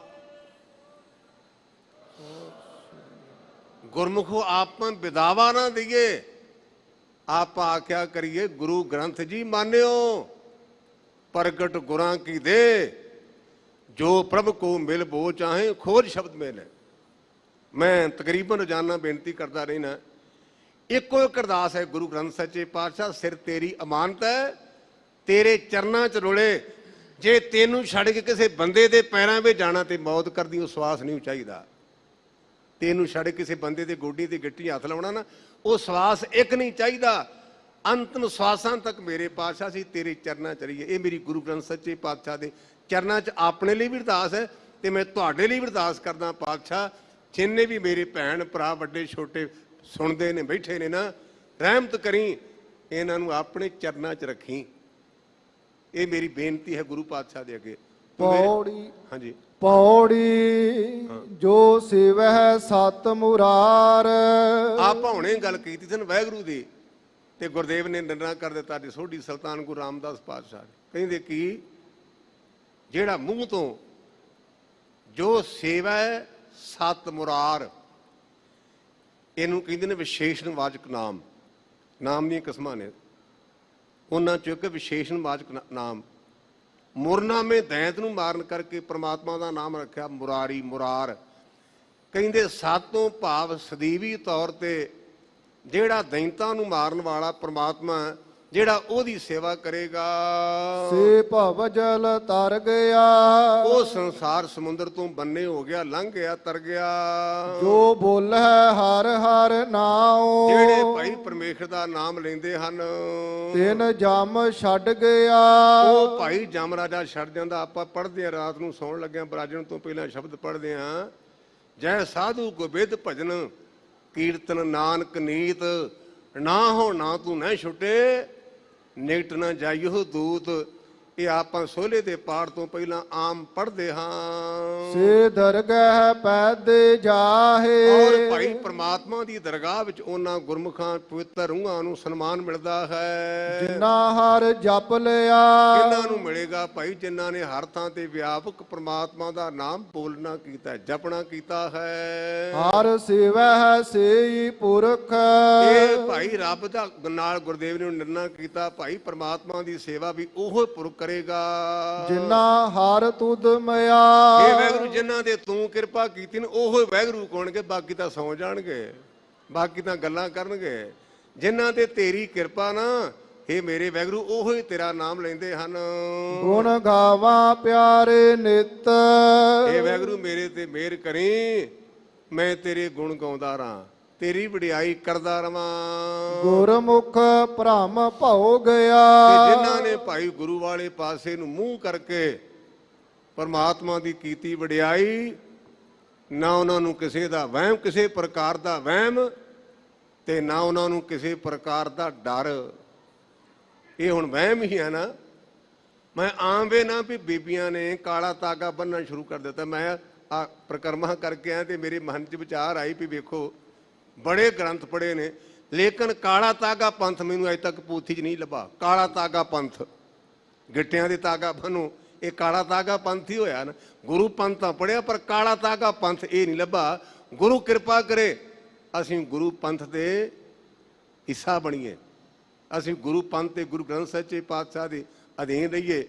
ਗੁਰਮੁਖੋ ਆਪਾਂ ਵਿਦਾਵਾ ਨਾ ਦਈਏ। ਆਪਾਂ ਆਖਿਆ ਕਰੀਏ ਗੁਰੂ ਗ੍ਰੰਥ ਜੀ ਮਾਨਿਓ, ਪ੍ਰਗਟ ਗੁਰਾਂ ਕੀ ਦੇ, ਜੋ ਪ੍ਰਭ ਕੋ ਮਿਲ ਬੋ ਚਾਹੇ ਖੋਜ ਸ਼ਬਦ ਮਿਲੇ। ਮੈਂ ਤਕਰੀਬਨ ਰੋਜ਼ਾਨਾ ਬੇਨਤੀ ਕਰਦਾ ਰਹਿਣਾ। ਇੱਕੋ ਇੱਕ ਅਰਦਾਸ ਹੈ ਗੁਰੂ ਗ੍ਰੰਥ ਸੱਚੇ ਪਾਤਸ਼ਾਹ, ਸਿਰ ਤੇਰੀ ਅਮਾਨਤ ਹੈ, ਤੇਰੇ ਚਰਨਾਂ 'ਚ ਰੁਲੇ। ਜੇ ਤੈਨੂੰ ਛੱਡ ਕੇ ਕਿਸੇ ਬੰਦੇ ਦੇ ਪੈਰਾਂ ਵਿੱਚ ਜਾਣਾ ਤੇ ਮੌਤ ਕਰਦੀ ਉਹ ਸਵਾਸ ਨਹੀਂ ਚਾਹੀਦਾ। ਤੈਨੂੰ ਛੱਡ ਕਿਸੇ ਬੰਦੇ ਦੇ ਗੋਡੀ ਤੇ ਗਿੱਟੀ ਹੱਥ ਲਾਉਣਾ ਨਾ, ਉਹ ਸਵਾਸ ਇੱਕ ਨਹੀਂ ਚਾਹੀਦਾ। ਅੰਤਮ ਸਵਾਸਾਂ ਤੱਕ ਮੇਰੇ ਪਾਤਸ਼ਾਹ ਸੀ ਤੇਰੇ ਚਰਨਾਂ ਚ ਰਹੀਏ। ਇਹ ਮੇਰੀ ਗੁਰੂ ਗ੍ਰੰਥ ਸੱਚੇ ਪਾਤਸ਼ਾਹ ਦੇ ਚਰਨਾਂ 'ਚ ਆਪਣੇ ਲਈ ਵੀ ਅਰਦਾਸ ਹੈ ਤੇ ਮੈਂ ਤੁਹਾਡੇ ਲਈ ਵੀ ਅਰਦਾਸ ਕਰਦਾ। ਪਾਤਸ਼ਾਹ ਜਿੰਨੇ ਵੀ ਮੇਰੇ ਭੈਣ ਭਰਾ ਵੱਡੇ ਛੋਟੇ ਸੁਣਦੇ ਨੇ ਬੈਠੇ ਨੇ ਨਾ, ਰਹਿਮਤ ਕਰੀ, ਇਹਨਾਂ ਨੂੰ ਆਪਣੇ ਚਰਨਾਂ 'ਚ ਰੱਖੀ। ਇਹ ਮੇਰੀ ਬੇਨਤੀ ਹੈ ਗੁਰੂ ਪਾਤਸ਼ਾਹ ਦੇ ਅੱਗੇ। ਪੌੜੀ ਹਾਂਜੀ ਪੌੜੀ ਜੋ ਸਿਵਹਿ ਸਤ ਮੁਰਾਰ। ਆਪਾਂ ਹੁਣੇ ਗੱਲ ਕੀਤੀ ਸੀ ਵਾਹਿਗੁਰੂ ਦੀ ਤੇ ਗੁਰਦੇਵ ਨੇ ਨਿਰਣਾ ਕਰ ਦਿੱਤਾ ਜੀ ਸੋਢੀ ਸੁਲਤਾਨ ਗੁਰੂ ਰਾਮਦਾਸ ਪਾਤਸ਼ਾਹ ਕਹਿੰਦੇ ਕਿ ਜਿਹੜਾ ਮੂੰਹ ਤੋਂ ਜੋ ਸੇਵਾ ਹੈ ਸਤ ਮੁਰਾਰ, ਇਹਨੂੰ ਕਹਿੰਦੇ ਨੇ ਵਿਸ਼ੇਸ਼ਣ ਵਾਚਕ ਨਾਮ। ਨਾਮ ਦੀਆਂ ਕਿਸਮਾਂ ਨੇ, ਉਹਨਾਂ ਚੋਂ ਇੱਕ ਵਿਸ਼ੇਸ਼ਣ ਵਾਚਕ ਨਾਮ। ਮੁਰਨਾਮੇ ਦੈਂਤ ਨੂੰ ਮਾਰਨ ਕਰਕੇ ਪ੍ਰਮਾਤਮਾ ਦਾ ਨਾਮ ਰੱਖਿਆ ਮੁਰਾਰੀ, ਮੁਰਾਰ। ਕਹਿੰਦੇ ਸਾਤੋਂ ਭਾਵ ਸਦੀਵੀ ਤੌਰ ਤੇ ਜਿਹੜਾ ਦੈਂਤਾਂ ਨੂੰ ਮਾਰਨ ਵਾਲਾ ਪ੍ਰਮਾਤਮਾ, ਜਿਹੜਾ ਉਹਦੀ ਸੇਵਾ ਕਰੇਗਾ, ਸੇ ਭਵ ਜਲ ਤਰ ਗਿਆ। ਉਹ ਸੰਸਾਰ ਸਮੁੰਦਰ ਤੋਂ ਬੰਨੇ ਹੋ ਗਿਆ, ਲੰਘ ਗਿਆ, ਤਰ ਗਿਆ। ਜੋ ਬੋਲੇ ਹਰ ਹਰ ਨਾਉ। ਜਿਹੜੇ ਭਾਈ ਪਰਮੇਸ਼ਰ ਦਾ ਨਾਮ ਲੈਂਦੇ ਹਨ, ਤਿਨ ਜਮ ਛੱਡ ਗਿਆ। ਉਹ ਭਾਈ ਜਮ ਰਾਜਾ ਛੱਡ ਜਾਂਦਾ। ਆਪਾਂ ਪੜ੍ਹਦੇ ਆ, ਰਾਤ ਨੂੰ ਸੌਣ ਲੱਗਿਆ ਬਰਾਜਣ ਤੋਂ ਪਹਿਲਾਂ ਸ਼ਬਦ ਪੜ੍ਹਦੇ ਆ, ਜੈ ਸਾਧੂ ਗੋਬਿੰਦ ਭਜਨ ਕੀਰਤਨ ਨਾਨਕ ਨੀਤ, ਨਾ ਹੋ ਨਾ ਤੂੰ ਨਾ ਛੁੱਟੇ, ਨਿਕਟ ਨਾ ਜਾਈਓ ਦੂਤ। ਇਹ ਆਪਾਂ ਸੋਹਲੇ ਦੇ ਪਾਠ ਤੋਂ ਪਹਿਲਾਂ ਆਮ ਪੜ੍ਹਦੇ ਹਾਂ। ਸੇ ਦਰਗਾਹ ਪੈਦੇ ਜਾਹੇ। ਔਰ ਭਾਈ ਪ੍ਰਮਾਤਮਾ ਦੀ ਦਰਗਾਹ ਵਿੱਚ ਉਹਨਾਂ ਗੁਰਮੁਖਾਂ ਪਵਿੱਤਰ ਰੂਹਾਂ ਨੂੰ ਸਨਮਾਨ ਮਿਲਦਾ ਹੈ ਜਿਨ੍ਹਾਂ ਹਰ ਜਪ ਲਿਆ। ਕਿਹਨਾਂ ਨੂੰ ਮਿਲੇਗਾ ਭਾਈ? ਜਿਨ੍ਹਾਂ ਨੇ ਹਰ ਥਾਂ ਤੇ ਵਿਆਪਕ ਪ੍ਰਮਾਤਮਾ ਦਾ ਨਾਮ ਬੋਲਣਾ ਕੀਤਾ, ਜਪਣਾ ਕੀਤਾ ਹੈ। ਹਰ ਸੇਵਹਿ ਸੇਈ ਪੁਰਖ। ਇਹ ਭਾਈ ਰੱਬ ਦਾ ਨਾਲ ਗੁਰਦੇਵ ਨੇ ਨਿਰਣਾ ਕੀਤਾ, ਭਾਈ ਪ੍ਰਮਾਤਮਾ ਦੀ ਸੇਵਾ ਵੀ ਉਹ ਪੁਰਖ ਕਰੇਗਾ ਜਿਨ੍ਹਾਂ ਹਰ ਤੁਧ ਮਿਆ। ਇਹ ਵਾਹਿਗੁਰੂ ਜਿਨ੍ਹਾਂ ਦੇ ਤੂੰ ਕਿਰਪਾ ਕੀਤੀ ਨੇ ਉਹ ਵਾਹਿਗੁਰੂ ਕੋਣਗੇ, ਬਾਕੀ ਤਾਂ ਸੌ ਜਾਣਗੇ, ਬਾਕੀ ਤਾਂ ਗੱਲਾਂ ਕਰਨਗੇ। ਜਿਨ੍ਹਾਂ ਤੇ ਤੇਰੀ ਕਿਰਪਾ ਨਾ, ਇਹ ਮੇਰੇ ਵਾਹਿਗੁਰੂ ਉਹੋ ਹੀ ਤੇਰਾ ਨਾਮ ਲੈਂਦੇ ਹਨ। ਗੁਣ ਗਾਵਾਂ ਪਿਆਰੇ ਨਿਤ। ਇਹ ਵਾਹਿਗੁਰੂ ਮੇਰੇ ਤੇ ਮਿਹਰ ਕਰੀ, ਮੈਂ ਤੇਰੇ ਗੁਣ ਗਾਉਂਦਾ ਰਹਾਂ, ਤੇਰੀ ਵਡਿਆਈ ਕਰਦਾ ਰਵਾਂ। ਗੁਰਮੁਖ ਭ੍ਰਮ ਭਉ ਗਿਆ। ਤੇ ਜਿਨ੍ਹਾਂ ਨੇ ਭਾਈ ਗੁਰੂ ਵਾਲੇ ਪਾਸੇ ਨੂੰ ਮੂੰਹ ਕਰਕੇ ਪਰਮਾਤਮਾ ਦੀ ਕੀਤੀ ਵਡਿਆਈ, ਨਾ ਉਹਨਾਂ ਨੂੰ ਕਿਸੇ ਦਾ ਵਹਿਮ, ਕਿਸੇ ਪ੍ਰਕਾਰ ਦਾ ਵਹਿਮ, ਤੇ ਨਾ ਉਹਨਾਂ ਨੂੰ ਕਿਸੇ ਪ੍ਰਕਾਰ ਦਾ ਡਰ। ਇਹ ਹੁਣ ਵਹਿਮ ਹੀ ਹੈ ਨਾ। ਮੈਂ ਆਮ ਵੇ ਨਾ ਵੀ ਬੀਬੀਆਂ ਨੇ ਕਾਲਾ ਤਾਗਾ ਬੰਨਣਾ ਸ਼ੁਰੂ ਕਰ ਦਿੱਤਾ। ਮੈਂ ਆ ਪ੍ਰਕਰਮਾ ਕਰਕੇ ਆਇਆ ਤੇ ਮੇਰੇ ਮਨ 'ਚ ਵਿਚਾਰ ਆਈ ਵੀ ਵੇਖੋ ਬੜੇ ਗ੍ਰੰਥ ਪੜ੍ਹੇ ਨੇ, ਲੇਕਿਨ ਕਾਲਾ ਤਾਗਾ ਪੰਥ ਮੈਨੂੰ ਅਜੇ ਤੱਕ ਪੋਥੀ 'ਚ ਨਹੀਂ ਲੱਭਾ। ਕਾਲਾ ਤਾਗਾ ਪੰਥ, ਗਿੱਟਿਆਂ ਦੇ ਤਾਗਾ ਬੰਨੋ, ਇਹ ਕਾਲਾ ਤਾਗਾ ਪੰਥ ਹੀ ਹੋਇਆ ਨਾ। ਗੁਰੂ ਪੰਥ ਤਾਂ ਪੜ੍ਹਿਆ ਪਰ ਕਾਲਾ ਤਾਗਾ ਪੰਥ ਇਹ ਨਹੀਂ ਲੱਭਾ। ਗੁਰੂ ਕਿਰਪਾ ਕਰੇ ਅਸੀਂ ਗੁਰੂ ਪੰਥ ਦੇ ਹਿੱਸਾ ਬਣੀਏ, ਅਸੀਂ ਗੁਰੂ ਪੰਥ ਤੇ ਗੁਰੂ ਗ੍ਰੰਥ ਸੱਚੇ ਪਾਤਸ਼ਾਹ ਦੇ ਅਧੀਨ ਰਹੀਏ।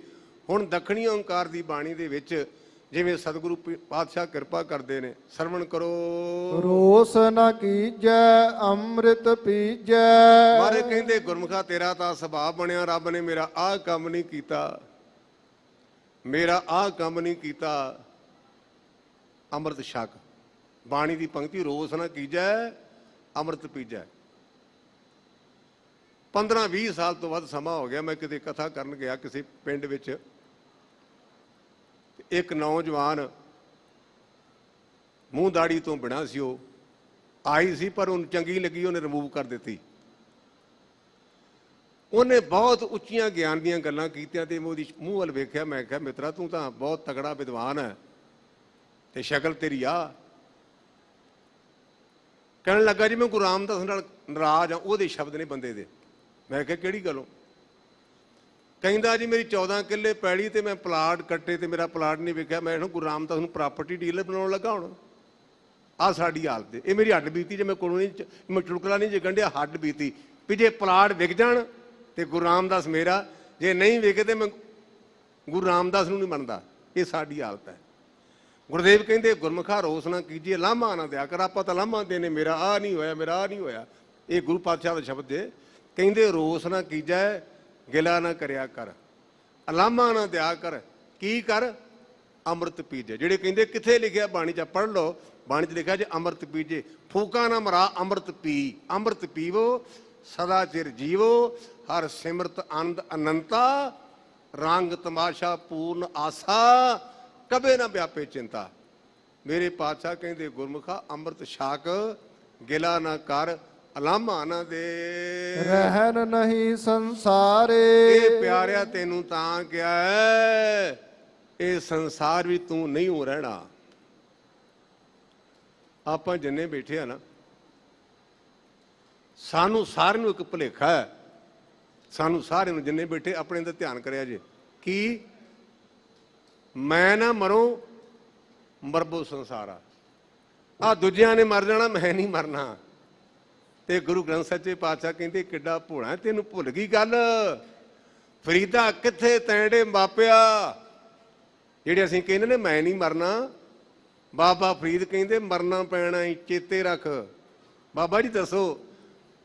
ਹੁਣ ਦੱਖਣੀ ਓਂਕਾਰ ਦੀ ਬਾਣੀ ਦੇ ਵਿੱਚ ਜਿਵੇਂ ਸਤਿਗੁਰੂ ਪਾਤਸ਼ਾਹ ਕਿਰਪਾ ਕਰਦੇ ਨੇ, ਸਰਵਣ ਕਰੋ। ਰੋਸ ਨ ਕੀਜੈ ਅੰਮ੍ਰਿਤ ਪੀਜੈ। ਮਾਰੇ ਕਹਿੰਦੇ ਗੁਰਮੁਖਾ ਤੇਰਾ ਤਾਂ ਸੁਭਾਅ ਬਣਿਆ, ਰੱਬ ਨੇ ਮੇਰਾ ਆਹ ਕੰਮ ਨਹੀਂ ਕੀਤਾ, ਮੇਰਾ ਆਹ ਕੰਮ ਨਹੀਂ ਕੀਤਾ। ਅੰਮ੍ਰਿਤ ਛਕ, ਬਾਣੀ ਦੀ ਪੰਕਤੀ ਰੋਸ ਨਾ ਕੀਜੈ ਅੰਮ੍ਰਿਤ ਪੀਜੈ। 15-20 ਸਾਲ ਤੋਂ ਵੱਧ ਸਮਾਂ ਹੋ ਗਿਆ, ਮੈਂ ਕਿਤੇ ਕਥਾ ਕਰਨ ਗਿਆ ਕਿਸੇ ਪਿੰਡ ਵਿੱਚ। ਇੱਕ ਨੌਜਵਾਨ ਮੂੰਹ ਦਾੜੀ ਤੋਂ ਬਿਨਾਂ ਸੀ, ਉਹ ਆਈ ਸੀ ਪਰ ਉਹਨੂੰ ਚੰਗੀ ਲੱਗੀ, ਉਹਨੇ ਰਿਮੂਵ ਕਰ ਦਿੱਤੀ। ਉਹਨੇ ਬਹੁਤ ਉੱਚੀਆਂ ਗਿਆਨ ਦੀਆਂ ਗੱਲਾਂ ਕੀਤੀਆਂ ਤੇ ਮੈਂ ਉਹਦੀ ਮੂੰਹ ਵੱਲ ਵੇਖਿਆ। ਮੈਂ ਕਿਹਾ ਮਿੱਤਰਾ ਤੂੰ ਤਾਂ ਬਹੁਤ ਤਗੜਾ ਵਿਦਵਾਨ ਹੈ ਤੇ ਸ਼ਕਲ ਤੇਰੀ ਆ। ਕਹਿਣ ਲੱਗਾ ਜੀ ਮੈਂ ਗੁਰੂ ਰਾਮਦਾਸ ਨਾਲ ਨਾਰਾਜ਼ ਆ, ਉਹਦੇ ਸ਼ਬਦ ਨੇ ਬੰਦੇ ਦੇ। ਮੈਂ ਕਿਹਾ ਕਿਹੜੀ ਗੱਲੋਂ? ਕਹਿੰਦਾ ਜੀ ਮੇਰੀ 14 ਕਿੱਲੇ ਪੈਲੀ ਤੇ ਮੈਂ ਪਲਾਟ ਕੱਟੇ ਤੇ ਮੇਰਾ ਪਲਾਟ ਨਹੀਂ ਵਿਕਿਆ। ਮੈਂ ਇਹਨੂੰ ਗੁਰੂ ਰਾਮਦਾਸ ਨੂੰ ਪ੍ਰਾਪਰਟੀ ਡੀਲਰ ਬਣਾਉਣ ਲੱਗਾ। ਹੁਣ ਆਹ ਸਾਡੀ ਹਾਲਤ ਹੈ। ਇਹ ਮੇਰੀ ਹੱਡ ਬੀਤੀ, ਜੇ ਮੈਂ ਕੋਲੋਂ ਨਹੀਂ, ਮੈਂ ਚੁਟਕਲਾ ਨਹੀਂ ਜੇ ਗੰਢਿਆ, ਹੱਡ ਬੀਤੀ ਵੀ ਜੇ ਪਲਾਟ ਵਿਕ ਜਾਣ ਤੇ ਗੁਰੂ ਰਾਮਦਾਸ ਮੇਰਾ, ਜੇ ਨਹੀਂ ਵਿਕੇ ਤੇ ਮੈਂ ਗੁਰੂ ਰਾਮਦਾਸ ਨੂੰ ਨਹੀਂ ਮੰਨਦਾ। ਇਹ ਸਾਡੀ ਹਾਲਤ ਹੈ। ਗੁਰਦੇਵ ਕਹਿੰਦੇ ਗੁਰਮੁਖਾ ਰੋਸ ਨਾ ਕੀਜੀਏ, ਲਾਮਾ ਨਾ ਦਿਆ ਕਰ। ਆਪਾਂ ਤਾਂ ਲਾਮਾ ਦੇਣੇ, ਮੇਰਾ ਆਹ ਨਹੀਂ ਹੋਇਆ, ਮੇਰਾ ਆਹ ਨਹੀਂ ਹੋਇਆ। ਇਹ ਗੁਰੂ ਪਾਤਸ਼ਾਹ ਦਾ ਸ਼ਬਦ ਹੈ। ਕਹਿੰਦੇ ਰੋਸ ਨਾ ਕੀਜੈ, ਗਿਲਾ ਨਾ ਕਰਿਆ ਕਰ, ਲਾਮਾ ਨਾ ਦਿਆ ਕਰ। ਕੀ ਕਰ? ਅੰਮ੍ਰਿਤ ਪੀਜੇ। ਜਿਹੜੇ ਕਹਿੰਦੇ ਕਿੱਥੇ ਲਿਖਿਆ ਬਾਣੀ 'ਚ, ਪੜ੍ਹ ਲਓ, ਬਾਣੀ 'ਚ ਲਿਖਿਆ ਜੇ ਅੰਮ੍ਰਿਤ ਪੀਜੇ। ਫੂਕਾ ਨਾ ਮਰਾ ਅੰਮ੍ਰਿਤ ਪੀ, ਅੰਮ੍ਰਿਤ ਪੀਵੋ ਸਦਾ ਚਿਰ ਜੀਵੋ। ਹਰ ਸਿਮਰਤ ਆਨੰਦ ਅਨੰਤਾ, ਰੰਗ ਤਮਾਸ਼ਾ ਪੂਰਨ ਆਸਾ, ਕਬੇ ਨਾ ਵਿਆਪੇ ਚਿੰਤਾ। ਮੇਰੇ ਪਾਤਸ਼ਾਹ ਕਹਿੰਦੇ ਗੁਰਮੁਖਾ ਅੰਮ੍ਰਿਤ ਛਕ, ਗਿਲਾ ਨਾ ਕਰ, ਅਲਾਮਾ ਨਾ ਦੇ। ਰਹਿਣ ਨਹੀਂ ਸੰਸਾਰੇ। ਇਹ ਪਿਆਰਿਆ ਤੈਨੂੰ ਤਾਂ ਕਿਹਾ ਹੈ, ਇਹ ਸੰਸਾਰ ਵੀ ਤੂੰ ਨਹੀਂ ਹੋ ਰਹਿਣਾ। ਆਪਾਂ ਜਿੰਨੇ ਬੈਠੇ ਆ ਨਾ, ਸਾਨੂੰ ਸਾਰਿਆਂ ਨੂੰ ਇੱਕ ਭੁਲੇਖਾ ਹੈ। ਸਾਨੂੰ ਸਾਰਿਆਂ ਨੂੰ ਜਿੰਨੇ ਬੈਠੇ ਆਪਣੇ ਦਾ ਧਿਆਨ ਕਰਿਆ ਜੇ ਕੀ ਮੈਂ ਨਾ ਮਰੋ, ਮਰਬੋ ਸੰਸਾਰਾ। ਆ ਦੂਜਿਆਂ ਨੇ ਮਰ ਜਾਣਾ, ਮੈਂ ਨਹੀਂ ਮਰਨਾ। ਤੇ ਗੁਰੂ ਗ੍ਰੰਥ ਸੱਚੇ ਪਾਤਸ਼ਾਹ ਕਹਿੰਦੇ ਕਿੱਡਾ ਭੋਲਾ, ਤੈਨੂੰ ਭੁੱਲ ਗਈ ਗੱਲ। ਫਰੀਦਾ ਕਿੱਥੇ ਤੈਂਡੇ ਮਾਪਿਆ। ਜਿਹੜੇ ਅਸੀਂ ਕਹਿੰਦੇ ਨੇ ਮੈਂ ਨਹੀਂ ਮਰਨਾ, ਬਾਬਾ ਫਰੀਦ ਕਹਿੰਦੇ ਮਰਨਾ ਪੈਣਾ ਹੀ, ਚੇਤੇ ਰੱਖ। ਬਾਬਾ ਜੀ ਦੱਸੋ।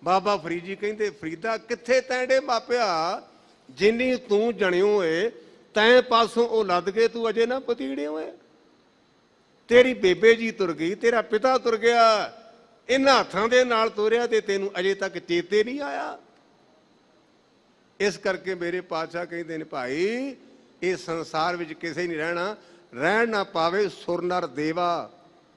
ਬਾਬਾ ਫਰੀਦ ਜੀ ਕਹਿੰਦੇ ਫਰੀਦਾ ਕਿੱਥੇ ਤੈਂਡੇ ਮਾਪਿਆ, ਜਿੰਨੀ ਤੂੰ ਜਣਿਓ ਏ ਤੈਂ ਪਾਸੋਂ ਉਹ ਲੱਦ ਕੇ ਤੂੰ ਅਜੇ ਨਾ ਪਤੀੜਿਓ ਏ। ਤੇਰੀ ਬੇਬੇ ਜੀ ਤੁਰ ਗਈ, ਤੇਰਾ ਪਿਤਾ ਤੁਰ ਗਿਆ, ਇਹਨਾਂ ਹੱਥਾਂ ਦੇ ਨਾਲ ਤੋਰਿਆ ਤੇ ਤੈਨੂੰ ਅਜੇ ਤੱਕ ਚੇਤੇ ਨਹੀਂ ਆਇਆ। ਇਸ ਕਰਕੇ ਮੇਰੇ ਪਾਤਸ਼ਾਹ ਕਹਿੰਦੇ ਨੇ ਭਾਈ ਇਹ ਸੰਸਾਰ ਵਿੱਚ ਕਿਸੇ ਨਹੀਂ ਰਹਿਣਾ। ਰਹਿਣ ਨਾ ਪਾਵੇ ਸੁਰ ਨਰ ਦੇਵਾ,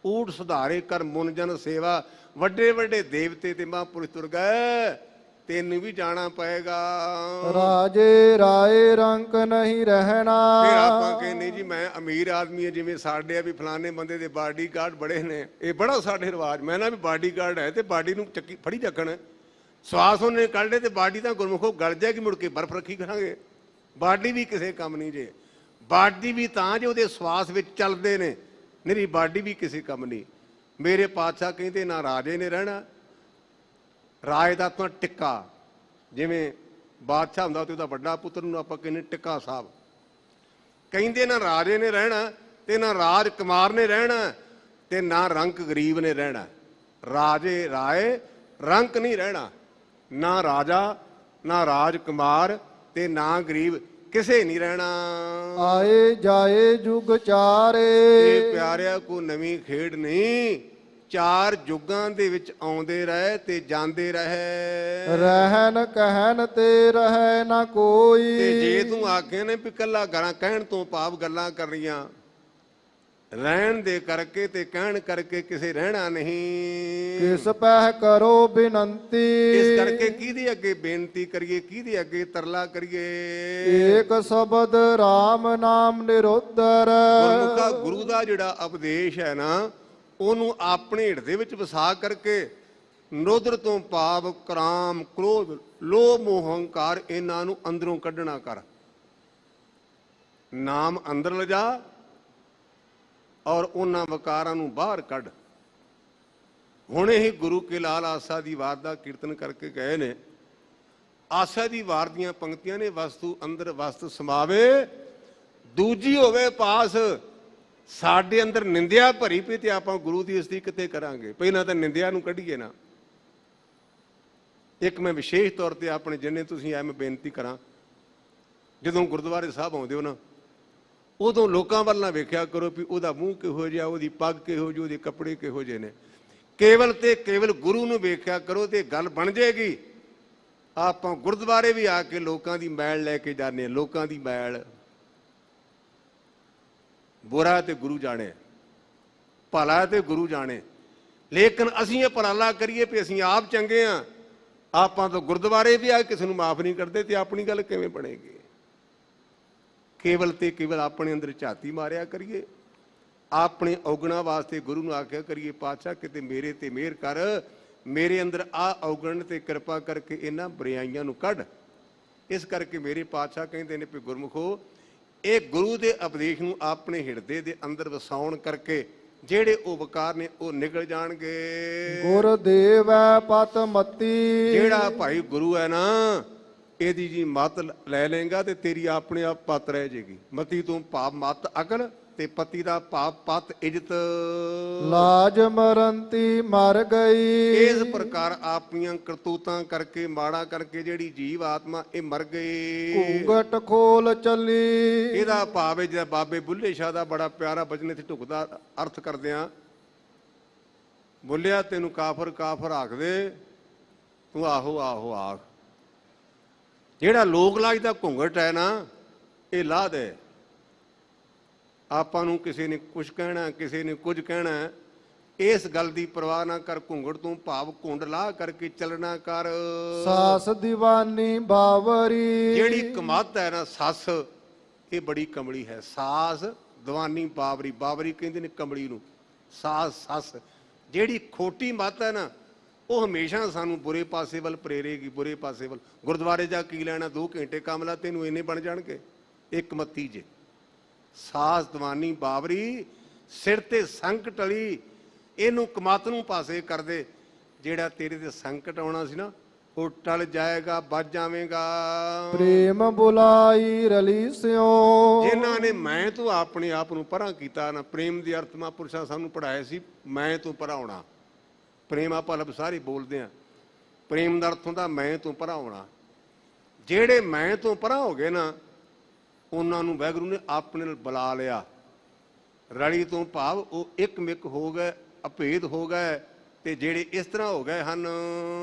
ਊਠ ਸੁਧਾਰੇ ਕਰ ਮੁਨ ਜਨ ਸੇਵਾ। ਵੱਡੇ ਵੱਡੇ ਦੇਵਤੇ ਤੇ ਮਹਾਂਪੁਰਸ਼ ਤੁਰ ਗਏ, ਤੈਨੂੰ ਵੀ ਜਾਣਾ ਪਏਗਾ। ਰਾਜੇ ਰਾਏ ਰੰਕ ਨਹੀਂ ਰਹਿਣਾ। ਫਿਰ ਆਪਾਂ ਕਹਿੰਦੇ ਜੀ ਮੈਂ ਅਮੀਰ ਆਦਮੀ ਹੈ, ਜਿਵੇਂ ਸਾਡੇ ਆ ਵੀ ਫਲਾਣੇ ਬੰਦੇ ਦੇ ਬਾਡੀਗਾਰਡ ਬੜੇ ਨੇ। ਇਹ ਬੜਾ ਸਾਡੇ ਰਿਵਾਜ। ਮੈਂ ਨਾ ਵੀ ਬਾਡੀਗਾਰਡ ਹੈ ਤੇ ਬਾਡੀ ਨੂੰ ਚੱਕੀ ਫੜੀ ਚੱਕਣ, ਸਵਾਸ ਉਹਨੇ ਕੱਢ ਲਏ ਤੇ ਬਾਡੀ ਤਾਂ ਗੁਰਮੁਖੋ ਗਲ ਜਾਏਗੀ, ਮੁੜ ਕੇ ਬਰਫ਼ ਰੱਖੀ ਕਰਾਂਗੇ। ਬਾਡੀ ਵੀ ਕਿਸੇ ਕੰਮ ਨਹੀਂ ਜੇ। ਬਾਡੀ ਵੀ ਤਾਂ ਜੇ ਉਹਦੇ ਸਵਾਸ ਵਿੱਚ ਚੱਲਦੇ ਨੇ, ਮੇਰੀ ਬਾਡੀ ਵੀ ਕਿਸੇ ਕੰਮ ਨਹੀਂ। ਮੇਰੇ ਪਾਤਸ਼ਾਹ ਕਹਿੰਦੇ ਨਾ ਰਾਜੇ ਨੇ ਰਹਿਣਾ, ਰਾਜ ਦਾ ਤਾਂ ਟਿੱਕਾ, ਜਿਵੇਂ ਬਾਦਸ਼ਾਹ ਹੁੰਦਾ ਤੇ ਉਹਦਾ ਵੱਡਾ ਪੁੱਤਰ ਨੂੰ ਆਪਾਂ ਕਹਿੰਦੇ ਟਿੱਕਾ ਸਾਹਿਬ। ਕਹਿੰਦੇ ਨਾ ਰਾਜੇ ਨੇ ਰਹਿਣਾ ਤੇ ਨਾ ਰਾਜ ਕੁਮਾਰ ਨੇ ਰਹਿਣਾ ਤੇ ਨਾ ਰੰਕ ਗਰੀਬ ਨੇ ਰਹਿਣਾ। ਰਾਜੇ ਰਾਏ ਰੰਕ ਨਹੀਂ ਰਹਿਣਾ, ਨਾ ਰਾਜਾ ਨਾ ਰਾਜ ਕੁਮਾਰ ਤੇ ਨਾ ਗਰੀਬ, ਕਿਸੇ ਨਹੀਂ ਰਹਿਣਾ। ਆਏ ਜਾਏ ਜੁਗ ਚਾਰੇ। ਇਹ ਪਿਆਰਿਆ ਕੋਈ ਨਵੀਂ ਖੇਡ ਨਹੀਂ। 4 ਯੁੱਗਾਂ ਦੇ ਵਿੱਚ ਆਉਂਦੇ ਰਹੇ ਤੇ ਜਾਂਦੇ ਰਹੇ। ਰਹਿਣ ਕਹਿਣ ਤੇ ਰਹਿ ਨਾ ਕੋਈ। ਤੇ ਜੇ ਤੂੰ ਆਖੇ ਨੇ ਵੀ ਕੱਲਾ ਗਾਲਾਂ ਕਹਿਣ ਤੋਂ ਭਾਵ ਗੱਲਾਂ ਕਰਨੀਆਂ, ਰਹਿਣ ਦੇ ਕਰਕੇ ਤੇ ਕਹਿਣ ਕਰਕੇ ਕਿਸੇ ਰਹਿਣਾ ਨਹੀਂ। ਕਿਸ ਪਹਿ ਕਰੋ ਬਿਨੰਤੀ। ਇਸ ਕਰਕੇ ਕਿਹਦੇ ਅੱਗੇ ਬੇਨਤੀ ਕਰੀਏ, ਕਿਹਦੇ ਅੱਗੇ ਤਰਲਾ ਕਰੀਏ। ਏਕ ਸ਼ਬਦ RAM ਨਾਮ ਨਿਰੋਧਰ। ਗੁਰਮੁਖਾ ਗੁਰੂ ਦਾ ਜਿਹੜਾ ਉਪਦੇਸ਼ ਹੈ ਨਾ, ਉਹਨੂੰ ਆਪਣੇ ਹਿਰਦੇ ਵਿੱਚ ਵਸਾ ਕਰਕੇ ਨਰੋਧਰ ਤੋਂ ਭਾਵ ਕਾਮ, ਕ੍ਰੋਧ, ਲੋਭ, ਮੋਹ, ਹੰਕਾਰ ਇਹਨਾਂ ਨੂੰ ਅੰਦਰੋਂ ਕੱਢਣਾ ਕਰ। ਨਾਮ ਅੰਦਰ ਲਿਜਾ ਔਰ ਉਹਨਾਂ ਵਿਕਾਰਾਂ ਨੂੰ ਬਾਹਰ ਕੱਢ। ਹੁਣੇ ਹੀ ਗੁਰੂ ਕੇ ਲਾਲ ਆਸਾ ਦੀ ਵਾਰ ਦਾ ਕੀਰਤਨ ਕਰਕੇ ਗਏ ਨੇ। ਆਸਾ ਦੀ ਵਾਰ ਦੀਆਂ ਪੰਕਤੀਆਂ ਨੇ, ਵਸਤੂ ਅੰਦਰ ਵਸਤ ਸਮਾਵੇ, ਦੂਜੀ ਹੋਵੇ ਪਾਸ। ਸਾਡੇ ਅੰਦਰ ਨਿੰਦਿਆ ਭਰੀ ਪਈ ਤੇ ਆਪਾਂ ਗੁਰੂ ਦੀ ਉਸਤਤੀ ਕਿਤੇ ਕਰਾਂਗੇ। ਪਹਿਲਾਂ ਤਾਂ ਨਿੰਦਿਆ ਨੂੰ ਕੱਢੀਏ ਨਾ। ਇੱਕ ਮੈਂ ਵਿਸ਼ੇਸ਼ ਤੌਰ ਤੇ ਆਪਣੇ ਜਿੰਨੇ ਤੁਸੀਂ ਐ ਮੈਂ ਬੇਨਤੀ ਕਰਾਂ, ਜਦੋਂ ਗੁਰਦੁਆਰੇ ਸਾਹਿਬ ਆਉਂਦੇ ਹੋ ਨਾ, ਉਦੋਂ ਲੋਕਾਂ ਵੱਲ ਨਾ ਵੇਖਿਆ ਕਰੋ ਵੀ ਉਹਦਾ ਮੂੰਹ ਕਿਹੋ ਜਿਹਾ, ਉਹਦੀ ਪੱਗ ਕਿਹੋ ਜਿਹੀ, ਉਹਦੇ ਕੱਪੜੇ ਕਿਹੋ ਜਿਹੇ ਨੇ। ਕੇਵਲ ਤੇ ਕੇਵਲ ਗੁਰੂ ਨੂੰ ਵੇਖਿਆ ਕਰੋ ਤੇ ਗੱਲ ਬਣ ਜਾਏਗੀ। ਆਪਾਂ ਗੁਰਦੁਆਰੇ ਵੀ ਆ ਕੇ ਲੋਕਾਂ ਦੀ ਮੈਲ ਲੈ ਕੇ ਜਾਂਦੇ ਹਾਂ। ਲੋਕਾਂ ਦੀ ਮੈਲ, ਬੁਰਾ ਤੇ ਗੁਰੂ ਜਾਣੇ, ਭਲਾ ਤੇ ਗੁਰੂ ਜਾਣੇ। ਲੇਕਿਨ ਅਸੀਂ ਇਹ ਭਲਾਲਾ ਕਰੀਏ ਵੀ ਅਸੀਂ ਆਪ ਚੰਗੇ ਹਾਂ, ਆਪਾਂ ਤਾਂ ਗੁਰਦੁਆਰੇ ਵੀ ਆ ਕਿਸੇ ਨੂੰ ਮਾਫ ਨਹੀਂ ਕਰਦੇ, ਤੇ ਆਪਣੀ ਗੱਲ ਕਿਵੇਂ ਬਣੇਗੀ। ਕੇਵਲ ਤੇ ਕੇਵਲ ਆਪਣੇ ਅੰਦਰ ਝਾਤੀ ਮਾਰਿਆ ਕਰੀਏ। ਆਪਣੇ ਔਗਣਾ ਵਾਸਤੇ ਗੁਰੂ ਨੂੰ ਆਖਿਆ ਕਰੀਏ, ਪਾਤਸ਼ਾਹ ਕਿਤੇ ਮੇਰੇ ਤੇ ਮਿਹਰ ਕਰ, ਮੇਰੇ ਅੰਦਰ ਆ ਔਗਣ ਤੇ ਕਿਰਪਾ ਕਰਕੇ ਇਹਨਾਂ ਬੁਰਾਈਆਂ ਨੂੰ ਕੱਢ। ਇਸ ਕਰਕੇ ਮੇਰੇ ਪਾਤਸ਼ਾਹ ਕਹਿੰਦੇ ਨੇ ਵੀ ਗੁਰਮੁਖੋ, ਇਹ ਗੁਰੂ ਦੇ ਉਪਦੇਸ਼ ਨੂੰ ਆਪਣੇ ਹਿਰਦੇ ਦੇ ਅੰਦਰ ਵਸਾਉਣ ਕਰਕੇ ਜਿਹੜੇ ਉਹ ਵਿਕਾਰ ਨੇ ਉਹ ਨਿਕਲ ਜਾਣਗੇ। ਗੁਰਦੇਵ ਹੈ ਪਤ ਮਤੀ। ਜਿਹੜਾ ਭਾਈ ਗੁਰੂ ਹੈ ਨਾ, ਇਹਦੀ ਜੀ ਮੱਤ ਲੈ ਲੇਗਾ ਤੇ ਤੇਰੀ ਆਪਣੇ ਆਪ ਪੱਤ ਰਹਿ ਜਾਏਗੀ। ਮਤੀ ਤੋਂ ਭਾਵ ਮੱਤ ਅਕਲ, ਤੇ ਪਤੀ ਦਾ ਭਾਵ ਪੱਤ ਇੱਜ਼ਤ। ਲਾਜ ਮਰੰਤੀ ਮਰ ਗਈ। ਇਸ ਪ੍ਰਕਾਰ ਆਪਣੀਆਂ ਕਰਤੂਤਾਂ ਕਰਕੇ, ਮਾੜਾ ਕਰਕੇ ਜਿਹੜੀ ਜੀਵ ਆਤਮਾ ਇਹ ਮਰ ਗਈ। ਘੂੰਗਟ ਖੋਲ ਚੱਲੀ। ਇਹਦਾ ਭਾਵ ਹੈ ਜਿਹੜਾ ਬਾਬੇ ਬੁੱਲੇ ਸ਼ਾਹ ਦਾ ਬੜਾ ਪਿਆਰਾ ਬਚਨ ਇੱਥੇ ਢੁਕਦਾ ਅਰਥ ਕਰਦੇ ਆ। ਬੁੱਲਿਆ ਤੈਨੂੰ ਕਾਫਰ ਕਾਫਰ ਆਖਦੇ, ਤੂੰ ਆਹੋ ਆਹੋ ਆਖ। ਜਿਹੜਾ ਲੋਕ ਲਾਜ ਦਾ ਘੁੰਗਟ ਹੈ ਨਾ, ਇਹ ਲਾਹ ਦੇ। ਆਪਾਂ ਨੂੰ ਕਿਸੇ ਨੇ ਕੁਝ ਕਹਿਣਾ, ਕਿਸੇ ਨੇ ਕੁਝ ਕਹਿਣਾ, ਇਸ ਗੱਲ ਦੀ ਪਰਵਾਹ ਨਾ ਕਰ। ਘੁੰਗੜ ਤੋਂ ਭਾਵ ਘੁੰਡ ਲਾਹ ਕਰਕੇ ਚੱਲਣਾ ਕਰ। ਸਾਸ ਦੀਵਾਨੀ ਬਾਵਰੀ। ਜਿਹੜੀ ਕਮਤ ਹੈ ਨਾ ਸੱਸ, ਇਹ ਬੜੀ ਕਮਲੀ ਹੈ। ਸਾਸ ਦੀਵਾਨੀ ਬਾਵਰੀ, ਬਾਵਰੀ ਕਹਿੰਦੇ ਨੇ ਕਮਲੀ ਨੂੰ। ਸਾਸ ਸੱਸ ਜਿਹੜੀ ਖੋਟੀ ਮੱਤ ਹੈ ਨਾ, ਉਹ ਹਮੇਸ਼ਾ ਸਾਨੂੰ ਬੁਰੇ ਪਾਸੇ ਵੱਲ ਪ੍ਰੇਰੇਗੀ। ਬੁਰੇ ਪਾਸੇ ਵੱਲ। ਗੁਰਦੁਆਰੇ ਜਾ ਕੀ ਲੈਣਾ, 2 ਘੰਟੇ ਕੰਮ ਲਾ, ਤੈਨੂੰ ਇੰਨੇ ਬਣ ਜਾਣਗੇ। ਇੱਕ ਮੱਤੀ ਜੇ ਸਾਸ ਦੀਵਾਨੀ ਬਾਵਰੀ, ਸਿਰ ਤੇ ਸੰਕਟ ਟਲੀ, ਇਹਨੂੰ ਕਮਤ ਨੂੰ ਪਾਸੇ ਕਰਦੇ। ਜਿਹੜਾ ਤੇਰੇ ਤੇ ਸੰਕਟ ਆਉਣਾ ਸੀ ਨਾ, ਉਹ ਟਲ ਜਾਏਗਾ, ਬਚ ਜਾਵੇਗਾ। ਪ੍ਰੇਮ ਬੁਲਾਈ ਰਲੀ ਸਿਓ। ਜਿਨ੍ਹਾਂ ਨੇ ਮੈਂ ਤੋਂ ਆਪਣੇ ਆਪ ਨੂੰ ਪਰਾਂ ਕੀਤਾ ਨਾ, ਪ੍ਰੇਮ ਦੀ ਅਰਥ ਮਹਾਂਪੁਰਸ਼ਾਂ ਸਾਨੂੰ ਪੜ੍ਹਾਇਆ ਸੀ, ਮੈਂ ਤੋਂ ਪਰਾਂ ਹੋਣਾ। ਪ੍ਰੇਮ ਆਪਾਂ ਲਫ਼ਜ਼ ਸਾਰੇ ਬੋਲਦੇ ਹਾਂ। ਪ੍ਰੇਮ ਦਾ ਅਰਥ ਹੁੰਦਾ ਮੈਂ ਤੋਂ ਪਰਾਂ ਹੋਣਾ। ਜਿਹੜੇ ਮੈਂ ਤੋਂ ਪਰਾਂ ਹੋ ਗਏ ਨਾ, ਉਹਨਾਂ ਨੂੰ ਵਾਹਿਗੁਰੂ ਨੇ ਆਪਣੇ ਨਾਲ ਬੁਲਾ ਲਿਆ। ਰਲੀ ਤੋਂ ਭਾਵ ਉਹ ਇੱਕ ਮਿਕ ਹੋ ਗਏ, ਅਭੇਦ ਹੋ ਗਏ। ਤੇ ਜਿਹੜੇ ਇਸ ਤਰ੍ਹਾਂ ਹੋ ਗਏ ਹਨ,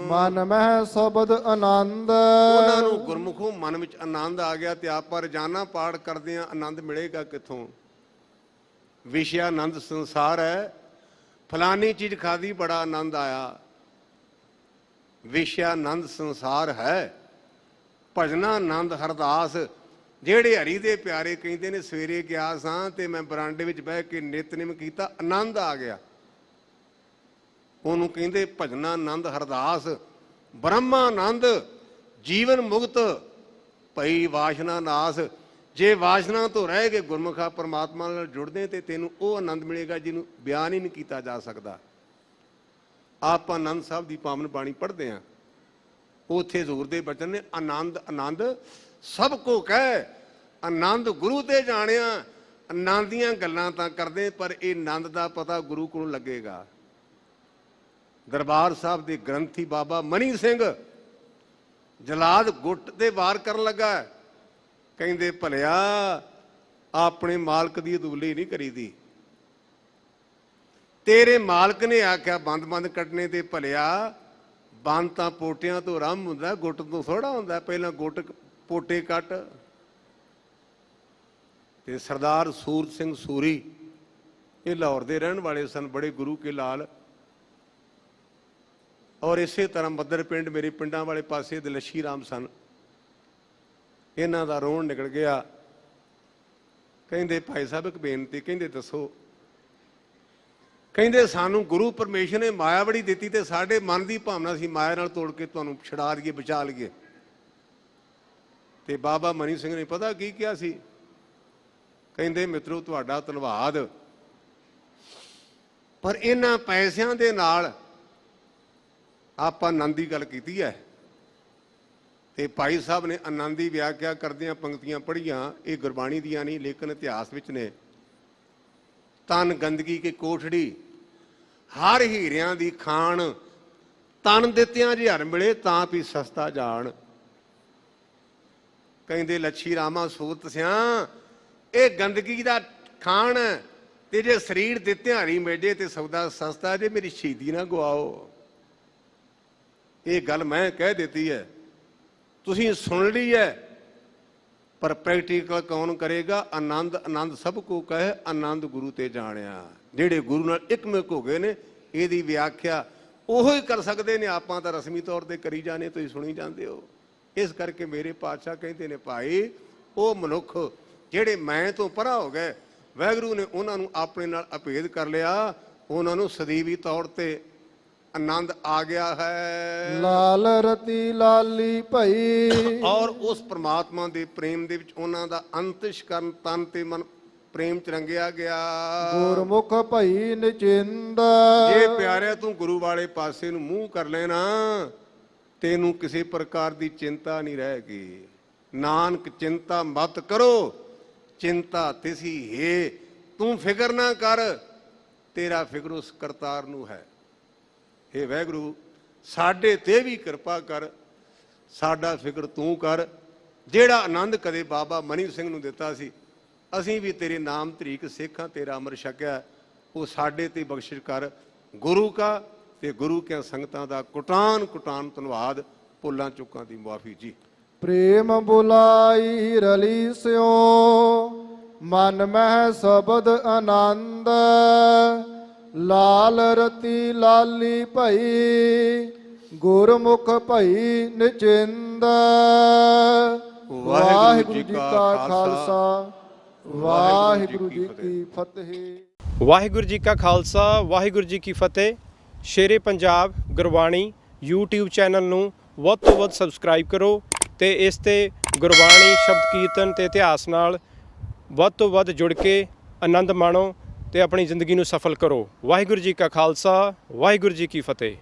ਮਨ ਮਹਿ ਸ਼ਬਦ ਆਨੰਦ। ਉਹਨਾਂ ਨੂੰ ਗੁਰਮੁਖੋਂ ਮਨ ਵਿੱਚ ਆਨੰਦ ਆ ਗਿਆ। ਤੇ ਆਪਾਂ ਰੋਜ਼ਾਨਾ ਪਾਠ ਕਰਦੇ ਹਾਂ, ਆਨੰਦ ਮਿਲੇਗਾ ਕਿੱਥੋਂ? ਵਿਸ਼ਾ ਆਨੰਦ ਸੰਸਾਰ ਹੈ। ਫਲਾਨੀ ਚੀਜ਼ ਖਾਦੀ, ਬੜਾ ਆਨੰਦ ਆਇਆ। ਵਿਸ਼ਾ ਆਨੰਦ ਸੰਸਾਰ ਹੈ। ਭਜਨਾ ਆਨੰਦ ਹਰਦਾਸ। ਜਿਹੜੇ ਹਰੀ ਦੇ ਪਿਆਰੇ ਕਹਿੰਦੇ ਨੇ, ਸਵੇਰੇ ਗਿਆ ਸਾਂ ਤੇ ਮੈਂ ਬਰਾਂਡੇ ਵਿੱਚ ਬਹਿ ਕੇ ਨਿਤਨੇਮ ਕੀਤਾ, ਆਨੰਦ ਆ ਗਿਆ। ਉਹਨੂੰ ਕਹਿੰਦੇ ਭਜਨਾ ਆਨੰਦ ਹਰਦਾਸ। ਬ੍ਰਹਮਾ ਆਨੰਦ, ਜੀਵਨ ਮੁਕਤ, ਭਈ ਵਾਸ਼ਨਾ ਨਾਸ। ਜੇ ਵਾਸ਼ਨਾ ਤੋਂ ਰਹਿ ਕੇ ਗੁਰਮੁਖਾ ਪਰਮਾਤਮਾ ਨਾਲ ਜੁੜਦੇ ਤੇ ਤੈਨੂੰ ਉਹ ਆਨੰਦ ਮਿਲੇਗਾ ਜਿਹਨੂੰ ਬਿਆਨ ਹੀ ਨਹੀਂ ਕੀਤਾ ਜਾ ਸਕਦਾ। ਆਪਾਂ ਆਨੰਦ ਸਾਹਿਬ ਦੀ ਪਾਵਨ ਬਾਣੀ ਪੜ੍ਹਦੇ ਹਾਂ, ਉੱਥੇ ਹਜ਼ੂਰ ਦੇ ਬਚਨ ਨੇ, ਆਨੰਦ ਆਨੰਦ ਸਭ ਕੋ ਕਹਿ, ਆਨੰਦ ਗੁਰੂ ਤੇ ਜਾਣਿਆ। ਆਨੰਦ ਦੀਆਂ ਗੱਲਾਂ ਤਾਂ ਕਰਦੇ, ਪਰ ਇਹ ਆਨੰਦ ਦਾ ਪਤਾ ਗੁਰੂ ਕੋਲੋਂ ਲੱਗੇਗਾ। ਦਰਬਾਰ ਸਾਹਿਬ ਦੇ ਗ੍ਰੰਥੀ ਬਾਬਾ ਮਨੀ ਸਿੰਘ ਜਲਾਦ ਗੁੱਟ ਤੇ ਵਾਰ ਕਰਨ ਲੱਗਾ। ਕਹਿੰਦੇ ਭਲਿਆ ਆਪਣੇ ਮਾਲਕ ਦੀ ਅਦੂਲੀ ਨਹੀਂ ਕਰੀਦੀ। ਤੇਰੇ ਮਾਲਕ ਨੇ ਆਖਿਆ ਬੰਦ ਕੱਟਣੇ ਤੇ ਭਲਿਆ ਬੰਦ ਤਾਂ ਪੋਟਿਆਂ ਤੋਂ ਆਰੰਭ ਹੁੰਦਾ, ਗੁੱਟ ਤੋਂ ਥੋੜਾ ਹੁੰਦਾ। ਪਹਿਲਾਂ ਗੁੱਟ ਪੋਟੇ ਕੱਟ। ਤੇ ਸਰਦਾਰ ਸੂਰਤ ਸਿੰਘ ਸੂਰੀ ਇਹ ਲਾਹੌਰ ਦੇ ਰਹਿਣ ਵਾਲੇ ਸਨ, ਬੜੇ ਗੁਰੂ ਕੇ ਲਾਲ। ਔਰ ਇਸੇ ਤਰ੍ਹਾਂ ਮੱਦਰ ਪਿੰਡ, ਮੇਰੇ ਪਿੰਡਾਂ ਵਾਲੇ ਪਾਸੇ ਦੇ ਲੱਛੀ ਰਾਮ ਸਨ। ਇਹਨਾਂ ਦਾ ਰੋਣ ਨਿਕਲ ਗਿਆ। ਕਹਿੰਦੇ ਭਾਈ ਸਾਹਿਬ ਇੱਕ ਬੇਨਤੀ, ਕਹਿੰਦੇ ਦੱਸੋ। ਕਹਿੰਦੇ ਸਾਨੂੰ ਗੁਰੂ ਪਰਮੇਸ਼ਰ ਨੇ ਮਾਇਆ ਬੜੀ ਦਿੱਤੀ ਤੇ ਸਾਡੇ ਮਨ ਦੀ ਭਾਵਨਾ ਸੀ ਮਾਇਆ ਨਾਲ ਤੋੜ ਕੇ ਤੁਹਾਨੂੰ ਛੁਡਾ ਲਈਏ, ਬਚਾ ਲਈਏ। ਤੇ ਬਾਬਾ ਮਨੀ ਸਿੰਘ ਨੇ ਪਤਾ ਕੀ ਕਿਹਾ ਸੀ? ਕਹਿੰਦੇ ਮਿੱਤਰੋ ਤੁਹਾਡਾ ਧੰਨਵਾਦ, ਪਰ ਇਹਨਾਂ ਪੈਸਿਆਂ ਦੇ ਨਾਲ ਆਪਾਂ ਆਨੰਦ ਦੀ ਗੱਲ ਕੀਤੀ ਹੈ। ਤੇ ਭਾਈ ਸਾਹਿਬ ਨੇ ਆਨੰਦ ਦੀ ਵਿਆਖਿਆ ਕਰਦਿਆਂ ਪੰਕਤੀਆਂ ਪੜ੍ਹੀਆਂ, ਇਹ ਗੁਰਬਾਣੀ ਦੀਆਂ ਨਹੀਂ ਲੇਕਿਨ ਇਤਿਹਾਸ ਵਿੱਚ ਨੇ। ਤਨ ਗੰਦਗੀ ਕੀ ਕੋਠੜੀ, ਹਰ ਹੀਰਿਆਂ ਦੀ ਖਾਣ, ਤਨ ਦਿੱਤਿਆਂ ਜੇ ਹਰ ਮਿਲੇ ਤਾਂ ਵੀ ਸਸਤਾ ਜਾਣ। ਕਹਿੰਦੇ ਲੱਛੀ ਰਾਮਾ ਸੂਤ ਸਿਆਂ, ਇਹ ਗੰਦਗੀ ਦਾ ਖਾਣ ਤੇ ਜੇ ਸਰੀਰ ਦਿੱਤਿਆਂ ਹਰੀ ਮੇਜੇ ਤੇ ਸੌਦਾ ਸਸਤਾ, ਜੇ ਮੇਰੀ ਸ਼ਹੀਦੀ ਨਾ ਗਵਾਓ। ਇਹ ਗੱਲ ਮੈਂ ਕਹਿ ਦਿੱਤੀ ਹੈ, ਤੁਸੀਂ ਸੁਣ ਲਈ ਹੈ, ਪਰ ਪ੍ਰੈਕਟੀਕਲ ਕੌਣ ਕਰੇਗਾ? ਆਨੰਦ ਆਨੰਦ ਸਭ ਕੋ ਕਹੇ, ਆਨੰਦ ਗੁਰੂ ਤੇ ਜਾਣਿਆ। ਜਿਹੜੇ ਗੁਰੂ ਨਾਲ ਇਕਮਿਕ ਹੋ ਗਏ ਨੇ, ਇਹਦੀ ਵਿਆਖਿਆ ਉਹੋ ਹੀ ਕਰ ਸਕਦੇ ਨੇ। ਆਪਾਂ ਤਾਂ ਰਸਮੀ ਤੌਰ ਤੇ ਕਰੀ ਜਾਣੇ, ਤੁਸੀਂ ਸੁਣੀ ਜਾਂਦੇ ਹੋ। ਇਸ ਕਰਕੇ ਮੇਰੇ ਪਾਤਸ਼ਾਹ ਕਹਿੰਦੇ ਨੇ ਭਾਈ, ਉਹ ਮਨੁੱਖ ਜਿਹੜੇ ਮੈਂ ਤੋਂ ਪਰਾਂ ਹੋ ਗਏ, ਵਾਹਿਗੁਰੂ ਨੇ ਉਹਨਾਂ ਨੂੰ ਆਪਣੇ ਨਾਲ ਅਭੇਦ ਕਰ ਲਿਆ, ਉਹਨਾਂ ਨੂੰ ਸਦੀਵੀ ਤੌਰ ਤੇ ਆਨੰਦ ਆ ਗਿਆ ਹੈ। ਲਾਲ ਰਤੀ ਲਾਲੀ ਭਈ, ਔਰ ਉਸ ਪ੍ਰਮਾਤਮਾ ਦੇ ਪ੍ਰੇਮ ਦੇ ਵਿੱਚ ਉਹਨਾਂ ਦਾ ਅੰਤਿਸ਼ਕਰਨ ਤਨ ਤੇ ਮਨ ਪ੍ਰੇਮ ਚ ਰੰਗਿਆ ਗਿਆ। ਗੁਰਮੁਖ ਭਈ ਨਿਚਿੰਦ, ਜੇ ਪਿਆਰਿਆ ਤੂੰ ਗੁਰੂ ਵਾਲੇ ਪਾਸੇ ਨੂੰ ਮੂੰਹ ਕਰ ਲੈਣਾ, ਤੈਨੂੰ ਕਿਸੇ ਪ੍ਰਕਾਰ ਦੀ ਚਿੰਤਾ ਨਹੀਂ ਰਹੇਗੀ। ਨਾਨਕ ਚਿੰਤਾ ਮਤ ਕਰੋ, ਚਿੰਤਾ ਤਿਸੀ ਹੈ। ਤੂੰ ਫਿਕਰ ਨਾ ਕਰ, ਤੇਰਾ ਫਿਕਰ ਉਸ ਕਰਤਾਰ ਨੂੰ ਹੈ। हे ਵਾਹਿਗੁਰੂ, ਸਾਡੇ ਤੇ ਵੀ ਕਿਰਪਾ ਕਰ, ਸਾਡਾ ਫਿਕਰ ਤੂੰ ਕਰ। ਜਿਹੜਾ ਆਨੰਦ ਕਦੇ ਬਾਬਾ ਮਨੀ ਸਿੰਘ ਨੂੰ ਦਿੱਤਾ ਸੀ, ਅਸੀਂ ਵੀ ਤੇਰੇ ਨਾਮ ਤਰੀਕ ਸਿੱਖਾਂ, ਤੇਰਾ ਅੰਮ੍ਰਿਤ ਛਕਿਆ, ਉਹ ਸਾਡੇ ਤੇ ਬਖਸ਼ਿਸ਼ ਕਰ। ਗੁਰੂ ਕਾ ਤੇ ਗੁਰੂ ਕਿਆਂ ਸੰਗਤਾਂ ਦਾ ਕੁਟਾਨ ਕੁਟਾਨ ਧੰਨਵਾਦ। ਭੁੱਲਾਂ ਚੁੱਕਾਂ ਦੀ ਮੁਆਫੀ ਜੀ। ਪ੍ਰੇਮ ਬੁਲਾਈ ਰਲੀ ਸਿਓ, ਮਨ ਮਹਿ ਸ਼ਬਦ ਆਨੰਦ। ਲਾਲ ਰਤੀ ਲਾਲੀ ਭਈ, ਗੁਰਮੁਖ ਭਈ ਨਿਚਿੰਦ। ਵਾਹਿਗੁਰੂ ਜੀ ਕਾ ਖਾਲਸਾ, ਵਾਹਿਗੁਰੂ ਜੀ ਕੀ ਫਤਿਹ। ਵਾਹਿਗੁਰੂ ਜੀ ਕਾ ਖਾਲਸਾ, ਵਾਹਿਗੁਰੂ ਜੀ ਕੀ ਫਤਿਹ। ਸ਼ੇਰੇ ਪੰਜਾਬ ਗੁਰਬਾਣੀ YouTube ਚੈਨਲ ਨੂੰ ਵੱਧ ਤੋਂ ਵੱਧ ਸਬਸਕ੍ਰਾਈਬ ਕਰੋ ਤੇ ਇਸ ਤੇ ਗੁਰਬਾਣੀ, ਸ਼ਬਦ ਕੀਰਤਨ ਤੇ ਇਤਿਹਾਸ ਨਾਲ ਵੱਧ ਤੋਂ ਵੱਧ ਜੁੜ ਕੇ ਆਨੰਦ ਮਾਣੋ ਤੇ ਆਪਣੀ ਜ਼ਿੰਦਗੀ ਨੂੰ ਸਫਲ ਕਰੋ। ਵਾਹਿਗੁਰੂ ਜੀ ਕਾ ਖਾਲਸਾ, ਵਾਹਿਗੁਰੂ ਜੀ ਕੀ ਫਤਿਹ।